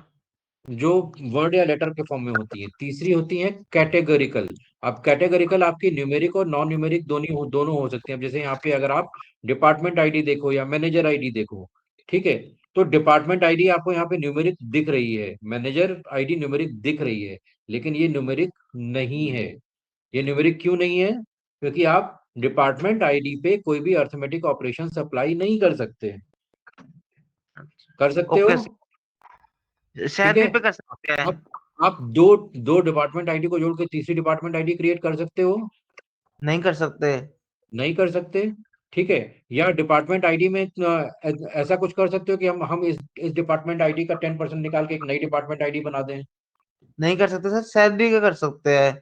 जो वर्ड या लेटर के फॉर्म में होती है। तीसरी होती है कैटेगरिकल। अब कैटेगरिकल आपकी न्यूमेरिक और नॉन न्यूमेरिक दोनों हो सकती हैं। अब जैसे यहाँ पे अगर आप डिपार्टमेंट आईडी देखो या मैनेजर आईडी देखो, ठीक है, तो डिपार्टमेंट आईडी आपको यहाँ पे न्यूमेरिक दिख रही है, मैनेजर आईडी न्यूमेरिक दिख रही है, लेकिन ये न्यूमेरिक नहीं है। ये न्यूमेरिक क्यों नहीं है, क्योंकि आप डिपार्टमेंट आईडी पे कोई भी अर्थमेटिक ऑपरेशन अप्लाई नहीं कर सकते। कर सकते हो, ओके ठीक है। सैलरी पे कर सकते हैं। आप दो दो डिपार्टमेंट आईडी को जोड़ के तीसरी डिपार्टमेंट आईडी क्रिएट कर सकते हो, नहीं कर सकते। नहीं कर सकते। ठीक है, या डिपार्टमेंट आईडी में ऐसा कुछ कर सकते हो कि हम इस डिपार्टमेंट आईडी का 10% निकाल के एक नई डिपार्टमेंट आईडी बना दें। नहीं कर सकते सर, सैलरी का कर सकते हैं।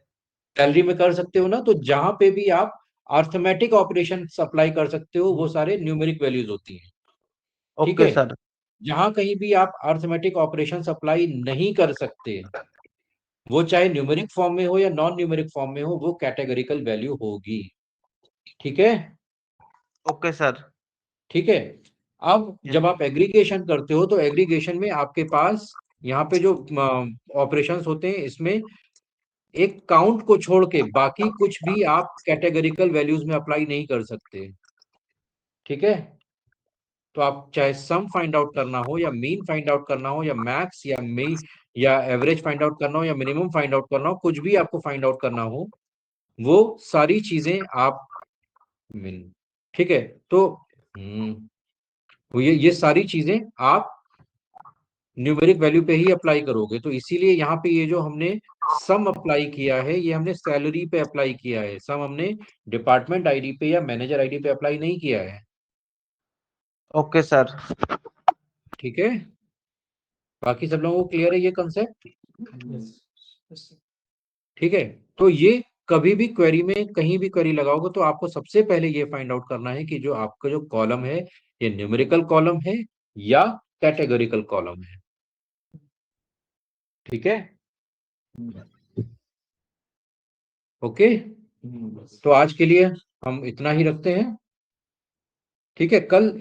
सैलरी में कर सकते हो ना, तो जहां पे भी आप अर्थमेटिक ऑपरेशन अप्लाई कर सकते हो वो सारे न्यूमेरिक वैल्यूज होती हैं। ठीक ओके है, सर। जहां कहीं भी आप अर्थमेटिक ऑपरेशंस अप्लाई नहीं कर सकते, वो चाहे न्यूमेरिक फॉर्म में हो या नॉन न्यूमेरिक फॉर्म में हो, वो कैटेगरिकल वैल्यू होगी। ठीक है, ओके सर। ठीक है। अब यस। जब आप एग्रीगेशन करते हो तो एग्रीगेशन में आपके पास यहाँ पे जो ऑपरेशंस होते हैं, इसमें एक काउंट को छोड़ के बाकी कुछ भी आप कैटेगरिकल वैल्यूज में अप्लाई नहीं कर सकते। ठीक है, तो आप चाहे सम फाइंड आउट करना हो या मीन फाइंड आउट करना हो या मैक्स या या एवरेज फाइंड आउट करना हो या मिनिमम फाइंड आउट करना हो, कुछ भी आपको फाइंड आउट करना हो, वो सारी चीजें आप मीन, ठीक है। तो वो ये सारी चीजें आप न्यूमेरिक वैल्यू पे ही अप्लाई करोगे। तो इसीलिए यहाँ पे ये जो हमने सम अप्लाई किया है, ये हमने सैलरी पे अप्लाई किया है, सम हमने डिपार्टमेंट आईडी पे या मैनेजर आईडी पे अप्लाई नहीं किया है। Okay sir. ठीक है, बाकी सब लोगों को क्लियर है ये कंसेप्ट? ठीक है, तो ये कभी भी क्वेरी में कहीं भी क्वेरी लगाओगे तो आपको सबसे पहले ये फाइंड आउट करना है कि जो आपका जो कॉलम है, ये न्यूमेरिकल कॉलम है या कैटेगोरिकल कॉलम है। ठीक है, ओके। तो आज के लिए हम इतना ही रखते हैं। ठीक है, कल